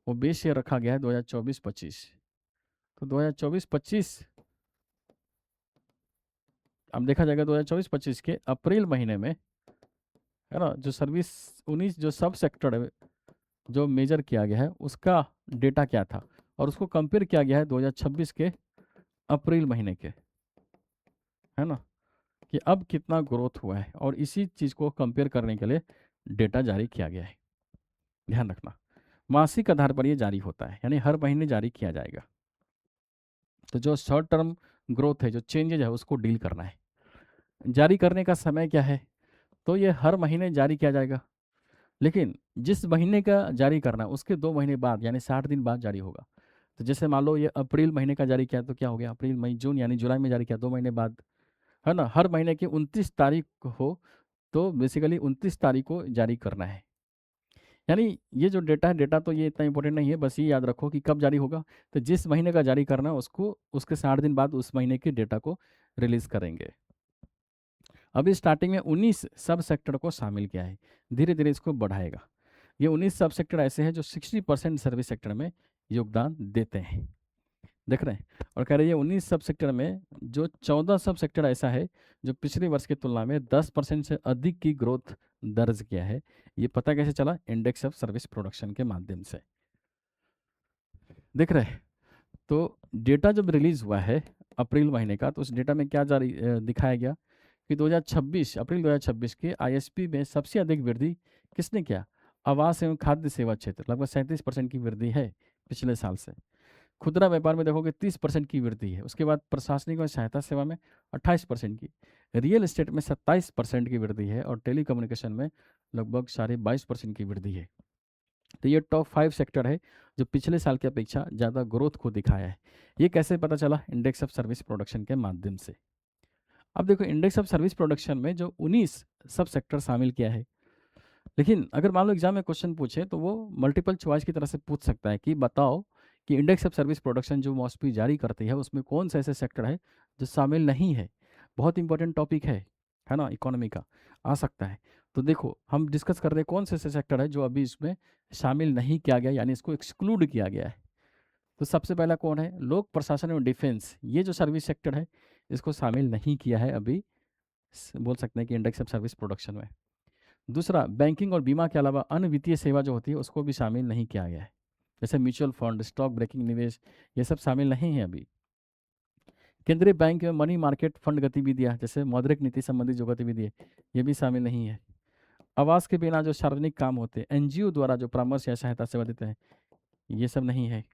A: वो बेस शेयर रखा गया है 2024-25। तो 2024-25 अब देखा जाएगा 2024-25 के अप्रैल महीने में, है ना, जो सर्विस 19 जो सब सेक्टर है जो मेजर किया गया है उसका डेटा क्या था, और उसको कंपेयर किया गया है 2026 के अप्रैल महीने के, है ना, कि अब कितना ग्रोथ हुआ है, और इसी चीज़ को कंपेयर करने के लिए डेटा जारी किया गया है। ध्यान रखना, मासिक आधार पर ये जारी होता है, यानी हर महीने जारी किया जाएगा। तो जो शॉर्ट टर्म ग्रोथ है, जो चेंजेज है, उसको डील करना है। जारी करने का समय क्या है, तो ये हर महीने जारी किया जाएगा, लेकिन जिस महीने का जारी करना उसके 2 महीने बाद यानी 60 दिन बाद जारी होगा। तो जैसे मान लो ये अप्रैल महीने का जारी किया तो क्या हो गया, अप्रैल मई जून यानी जुलाई में जारी किया 2 महीने बाद, है ना, हर महीने की 29 तारीख हो तो बेसिकली 29 तारीख को जारी करना है। यानी ये जो डेटा है, डेटा तो ये इतना इंपॉर्टेंट नहीं है, बस ये याद रखो कि कब जारी होगा, तो जिस महीने का जारी करना है उसको उसके 60 दिन बाद उस महीने के डेटा को रिलीज करेंगे। अभी स्टार्टिंग में 19 सब सेक्टर को शामिल किया है, धीरे धीरे इसको बढ़ाएगा। ये 19 सब सेक्टर ऐसे हैं जो 60% सर्विस सेक्टर में योगदान देते हैं, देख रहे हैं, और कह रहे हैं ये 19 सब सेक्टर में जो 14 सब सेक्टर ऐसा है जो पिछले वर्ष की तुलना में 10% से अधिक की ग्रोथ दर्ज किया है। ये पता कैसे चला, इंडेक्स ऑफ सर्विस प्रोडक्शन के माध्यम से, देख रहे हैं। तो डेटा जब रिलीज हुआ है अप्रैल महीने का, तो उस डेटा में क्या जारी दिखाया गया कि 2026 अप्रैल 2026 के आईएसपी में सबसे अधिक वृद्धि किसने किया, आवास एवं खाद्य सेवा क्षेत्र, लगभग 37% की वृद्धि है पिछले साल से। खुदरा व्यापार में देखोगे 30% की वृद्धि है। उसके बाद प्रशासनिक और सहायता सेवा में 28% की, रियल एस्टेट में 27% की वृद्धि है, और टेलीकम्युनिकेशन में लगभग 22.5% की वृद्धि है। तो ये टॉप 5 सेक्टर है जो पिछले साल की अपेक्षा ज़्यादा ग्रोथ को दिखाया है। ये कैसे पता चला, इंडेक्स ऑफ सर्विस प्रोडक्शन के माध्यम से। अब देखो इंडेक्स ऑफ सर्विस प्रोडक्शन में जो 19 सब सेक्टर शामिल किया है, लेकिन अगर मान लो एग्जाम में क्वेश्चन पूछे तो वो मल्टीपल चॉइस की तरह से पूछ सकता है कि बताओ कि इंडेक्स ऑफ सर्विस प्रोडक्शन जो मॉस्पी जारी करती है उसमें कौन से ऐसे सेक्टर है जो शामिल नहीं है। बहुत इंपॉर्टेंट टॉपिक है ना, इकोनॉमी का आ सकता है। तो देखो हम डिस्कस कर रहे हैं कौन से ऐसे सेक्टर है जो अभी इसमें शामिल नहीं किया गया, यानी इसको एक्सक्लूड किया गया है। तो सबसे पहला कौन है, लोक प्रशासन एवं डिफेंस, ये जो सर्विस सेक्टर है इसको शामिल नहीं किया है अभी, बोल सकते हैं कि इंडेक्स ऑफ सर्विस प्रोडक्शन में। दूसरा, बैंकिंग और बीमा के अलावा अन्य वित्तीय सेवा जो होती है उसको भी शामिल नहीं किया गया है, जैसे म्यूचुअल फंड, स्टॉक ब्रेकिंग, निवेश, ये सब शामिल नहीं है अभी। केंद्रीय बैंक में मनी मार्केट फंड गतिविधियाँ, जैसे मौद्रिक नीति संबंधी जो गतिविधि है ये भी शामिल नहीं है। आवास के बिना जो सार्वजनिक काम होते हैं, एनजीओ द्वारा जो परामर्श या सहायता सेवा देते हैं, ये सब नहीं है।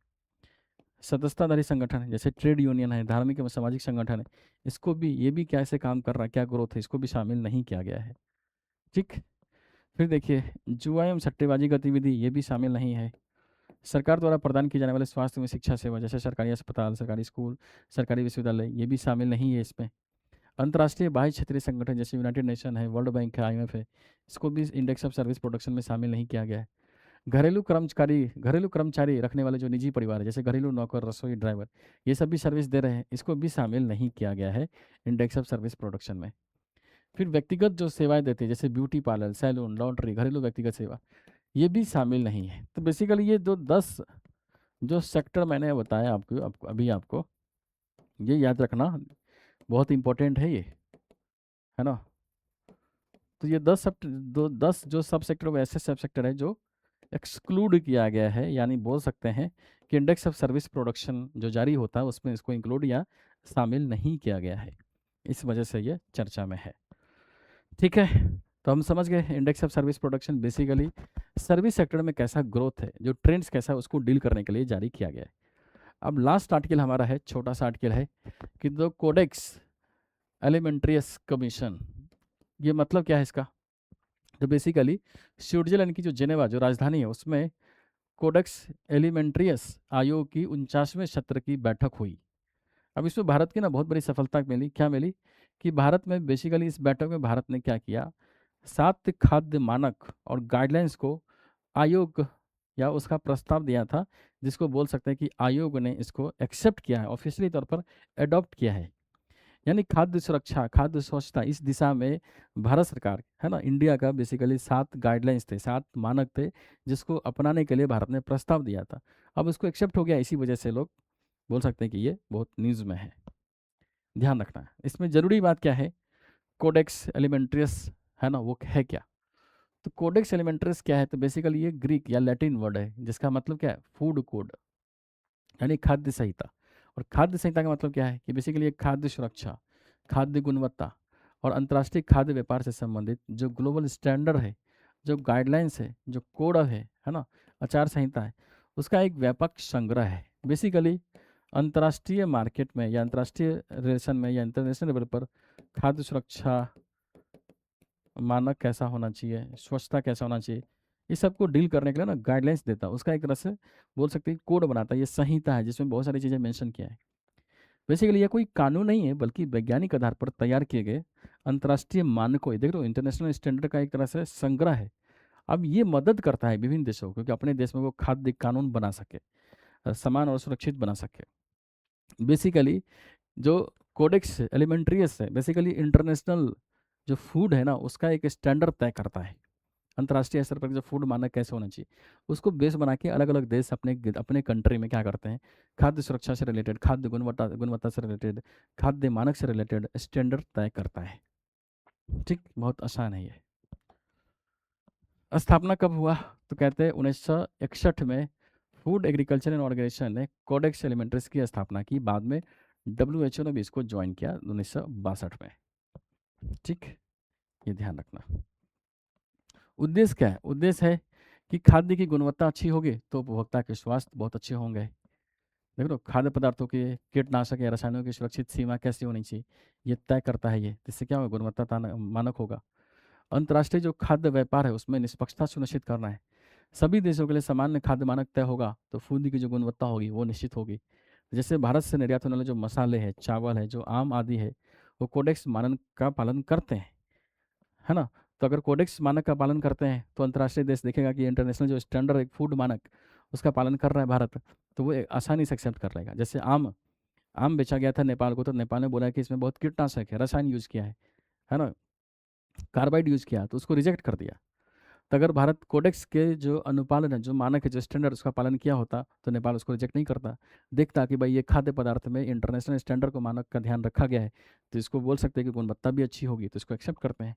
A: सदस्यताधारी संगठन है, जैसे ट्रेड यूनियन है, धार्मिक एवं सामाजिक संगठन है, इसको भी, ये भी कैसे काम कर रहा है, क्या ग्रोथ है, इसको भी शामिल नहीं किया गया है। ठीक, फिर देखिए जुआ एवं सट्टेबाजी गतिविधि, ये भी शामिल नहीं है। सरकार द्वारा प्रदान की जाने वाले स्वास्थ्य में शिक्षा सेवा, जैसे सरकारी अस्पताल, सरकारी स्कूल, सरकारी विश्वविद्यालय, ये भी शामिल नहीं है इसमें। अंतर्राष्ट्रीय बाह्य क्षेत्रीय संगठन जैसे यूनाइटेड नेशन है, वर्ल्ड बैंक है, आईएमएफ है, इसको भी इंडेक्स ऑफ सर्विस प्रोडक्शन में शामिल नहीं किया गया है। घरेलू कर्मचारी रखने वाले जो निजी परिवार है, जैसे घरेलू नौकर, रसोई, ड्राइवर, ये सब भी सर्विस दे रहे हैं, इसको भी शामिल नहीं किया गया है इंडेक्स ऑफ सर्विस प्रोडक्शन में। फिर व्यक्तिगत जो सेवाएं देते हैं, जैसे ब्यूटी पार्लर, सैलून, लॉन्ड्री, घरेलू व्यक्तिगत सेवा, ये भी शामिल नहीं है। तो बेसिकली ये जो 10 जो सेक्टर मैंने बताया आपको ये याद रखना, बहुत इंपॉर्टेंट है ये, है ना। तो ये 10 जो सब सेक्टर, वो ऐसे सब सेक्टर है जो एक्सक्लूड किया गया है, यानी बोल सकते हैं कि इंडेक्स ऑफ सर्विस प्रोडक्शन जो जारी होता है उसमें इसको इंक्लूड या शामिल नहीं किया गया है, इस वजह से ये चर्चा में है। ठीक है, तो हम समझ गए index of service production basically service sector में कैसा ग्रोथ है, जो ट्रेंड्स कैसा है, उसको डील करने के लिए जारी किया गया है। अब लास्ट आर्टिकल हमारा है, छोटा सा आर्टिकल है कि द कोडेक्स एलिमेंट्रियस कमीशन, ये मतलब क्या है इसका? तो बेसिकली स्विट्जरलैंड की जो जेनेवा जो राजधानी है उसमें कोडेक्स एलिमेंट्रियस आयोग की 49वें सत्र की बैठक हुई। अब इसमें भारत की ना बहुत बड़ी सफलता मिली। क्या मिली कि भारत में बेसिकली इस बैठक में भारत ने क्या किया, 7 खाद्य मानक और गाइडलाइंस को आयोग या उसका प्रस्ताव दिया था, जिसको बोल सकते हैं कि आयोग ने इसको एक्सेप्ट किया है, ऑफिशियली तौर पर एडॉप्ट किया है। यानी खाद्य सुरक्षा, खाद्य स्वच्छता, इस दिशा में भारत सरकार है ना, इंडिया का बेसिकली 7 गाइडलाइंस थे, 7 मानक थे, जिसको अपनाने के लिए भारत ने प्रस्ताव दिया था। अब इसको एक्सेप्ट हो गया, इसी वजह से लोग बोल सकते हैं कि ये बहुत न्यूज़ में है। ध्यान रखना है इसमें ज़रूरी बात क्या है, कोडेक्स एलिमेंट्रियस है ना, वो है क्या? तो कोडेक्स एलिमेंट्रियस क्या है? तो बेसिकली ये ग्रीक या लैटिन वर्ड है, जिसका मतलब क्या है, फूड कोड, यानी खाद्य संहिता। और खाद्य संहिता का मतलब क्या है कि बेसिकली ये खाद्य सुरक्षा, खाद्य गुणवत्ता और अंतर्राष्ट्रीय खाद्य व्यापार से संबंधित जो ग्लोबल स्टैंडर्ड है, जो गाइडलाइंस है, जो कोड है ना, आचार संहिता है, उसका एक व्यापक संग्रह है। बेसिकली अंतर्राष्ट्रीय मार्केट में या अंतर्राष्ट्रीय रिलेशन में या इंटरनेशनल लेवल पर खाद्य सुरक्षा मानक कैसा होना चाहिए, स्वच्छता कैसा होना चाहिए, इस सबको डील करने के लिए ना गाइडलाइंस देता है, उसका एक तरह से बोल सकते हैं कोड बनाता है। ये संहिता है जिसमें बहुत सारी चीज़ें मेंशन किया है। बेसिकली ये कोई कानून नहीं है, बल्कि वैज्ञानिक आधार पर तैयार किए गए अंतर्राष्ट्रीय मानकों, देख लो इंटरनेशनल स्टैंडर्ड का एक तरह से संग्रह है। अब ये मदद करता है विभिन्न देशों को, क्योंकि अपने देश में वो खाद्य कानून बना सके, समान और सुरक्षित बना सके। बेसिकली जो कोडेक्स एलिमेंट्रियस है, बेसिकली इंटरनेशनल जो फूड है ना, उसका एक स्टैंडर्ड तय करता है। अंतर्राष्ट्रीय स्तर पर जो फूड मानक कैसे होना चाहिए, उसको बेस बना के अलग अलग देश अपने अपने कंट्री में क्या करते हैं, खाद्य सुरक्षा से रिलेटेड, खाद्य गुणवत्ता गुणवत्ता से रिलेटेड, खाद्य मानक से रिलेटेड स्टैंडर्ड तय करता है। ठीक, बहुत आसान है ये। स्थापना कब हुआ? तो कहते हैं 1961 में फूड एग्रीकल्चर ऑर्गेनाइजेशन ने कोडेक्स एलिमेंट्रिस की स्थापना की। बाद में WHO ने भी इसको ज्वाइन किया 1962 में। ठीक, ये ध्यान रखना। उद्देश्य क्या है? उद्देश्य है कि खाद्य की गुणवत्ता अच्छी होगी तो उपभोक्ता के स्वास्थ्य बहुत अच्छे होंगे। देख लो, खाद्य पदार्थों के कीटनाशक या रसायनों की सुरक्षित सीमा कैसी होनी चाहिए, ये तय करता है। ये इससे क्या होगा, गुणवत्ता मानक होगा। अंतर्राष्ट्रीय जो खाद्य व्यापार है उसमें निष्पक्षता सुनिश्चित करना है। सभी देशों के लिए सामान्य खाद्य मानक तय होगा तो फूड की जो गुणवत्ता होगी वो निश्चित होगी। जैसे भारत से निर्यात होने वाले जो मसाले हैं, चावल है, जो आम आदि है, वो कोडेक्स मानक का पालन करते हैं, है ना। तो अगर कोडेक्स मानक का पालन करते हैं तो अंतर्राष्ट्रीय देश देखेगा कि इंटरनेशनल जो स्टैंडर्ड एक फूड मानक उसका पालन कर रहा है भारत, तो वो आसानी से एक्सेप्ट कर लेगा। जैसे आम आम बेचा गया था नेपाल को, तो नेपाल ने बोला कि इसमें बहुत कीटनाशक है, रसायन यूज़ किया है ना, कार्बाइड यूज़ किया, तो उसको रिजेक्ट कर दिया। तो अगर भारत कोडेक्स के जो अनुपालन है, जो मानक है, जो स्टैंडर्ड, उसका पालन किया होता तो नेपाल उसको रिजेक्ट नहीं करता। देखता कि भाई ये खाद्य पदार्थ में इंटरनेशनल स्टैंडर्ड को मानक का ध्यान रखा गया है, तो इसको बोल सकते हैं कि गुणवत्ता भी अच्छी होगी, तो इसको एक्सेप्ट करते हैं।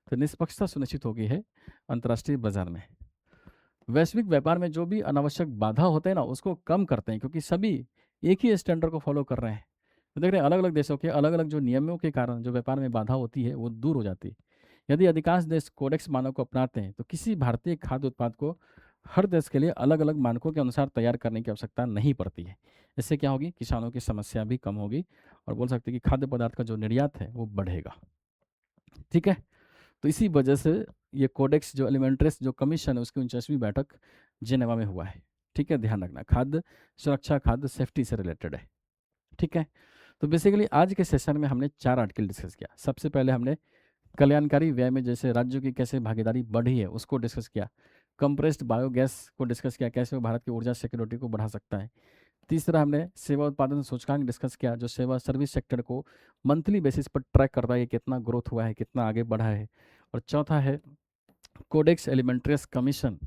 A: तो निष्पक्षता सुनिश्चित हो गई है अंतर्राष्ट्रीय बाजार में। वैश्विक व्यापार में जो भी अनावश्यक बाधा होते हैं ना, उसको कम करते हैं, क्योंकि सभी एक ही स्टैंडर्ड को फॉलो कर रहे हैं। तो देख रहे हैं अलग अलग देशों के अलग अलग जो नियमों के कारण जो व्यापार में बाधा होती है वो दूर हो जाती है। यदि अधिकांश देश कोडेक्स मानक को अपनाते हैं तो किसी भारतीय खाद्य उत्पाद को हर देश के लिए अलग अलग मानकों के अनुसार तैयार करने की आवश्यकता नहीं पड़ती है। इससे क्या होगी, किसानों की समस्या भी कम होगी और बोल सकते हैं कि खाद्य पदार्थ का जो निर्यात है वो बढ़ेगा। ठीक है, तो इसी वजह से ये कोडेक्स जो एलिमेंट्रिस जो कमीशन है उसकी 49वीं बैठक जेनेवा में हुआ है। ठीक है, ध्यान रखना, खाद्य सुरक्षा, खाद्य सेफ्टी से रिलेटेड है। ठीक है, तो बेसिकली आज के सेशन में हमने 4 आर्टिकल डिस्कस किया। सबसे पहले हमने कल्याणकारी व्यय में जैसे राज्यों की कैसे भागीदारी बढ़ी है उसको डिस्कस किया। कंप्रेस्ड बायोगैस को डिस्कस किया, कैसे वो भारत की ऊर्जा सिक्योरिटी को बढ़ा सकता है। तीसरा हमने सेवा उत्पादन सूचकांक डिस्कस किया, जो सेवा सर्विस सेक्टर को मंथली बेसिस पर ट्रैक करता है, कितना ग्रोथ हुआ है, कितना आगे बढ़ा है। और चौथा है कोडेक्स एलिमेंट्रियस कमीशन,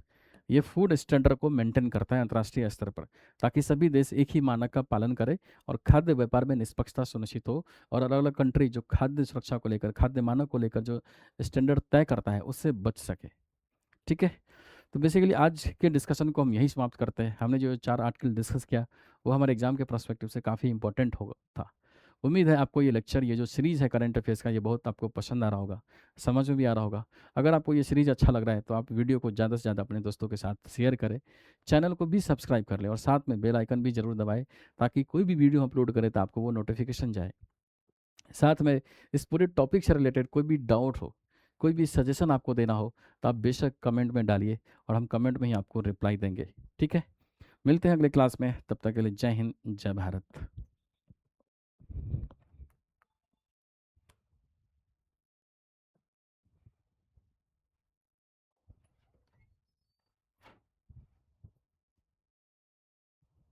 A: ये फूड स्टैंडर्ड को मेंटेन करता है अंतर्राष्ट्रीय स्तर पर, ताकि सभी देश एक ही मानक का पालन करें और खाद्य व्यापार में निष्पक्षता सुनिश्चित हो, और अलग अलग कंट्री जो खाद्य सुरक्षा को लेकर, खाद्य मानक को लेकर जो स्टैंडर्ड तय करता है उससे बच सके। ठीक है, तो बेसिकली आज के डिस्कशन को हम यहीं समाप्त करते हैं। हमने जो 4 आर्टिकल डिस्कस किया वो हमारे एग्जाम के पर्सपेक्टिव से काफ़ी इंपॉर्टेंट होगा था। उम्मीद है आपको ये लेक्चर, ये जो सीरीज़ है करंट अफेयर्स का, ये बहुत आपको पसंद आ रहा होगा, समझ में भी आ रहा होगा। अगर आपको ये सीरीज़ अच्छा लग रहा है तो आप वीडियो को ज़्यादा से ज़्यादा अपने दोस्तों के साथ शेयर करें, चैनल को भी सब्सक्राइब कर लें और साथ में बेल आइकन भी ज़रूर दबाएं, ताकि कोई भी वीडियो अपलोड करें तो आपको वो नोटिफिकेशन जाए। साथ में इस पूरे टॉपिक से रिलेटेड कोई भी डाउट हो कोई भी सजेशन आपको देना हो तो आप बेशक कमेंट में डालिए और हम कमेंट में ही आपको रिप्लाई देंगे। ठीक है, मिलते हैं अगले क्लास में, तब तक के लिए जय हिंद, जय भारत।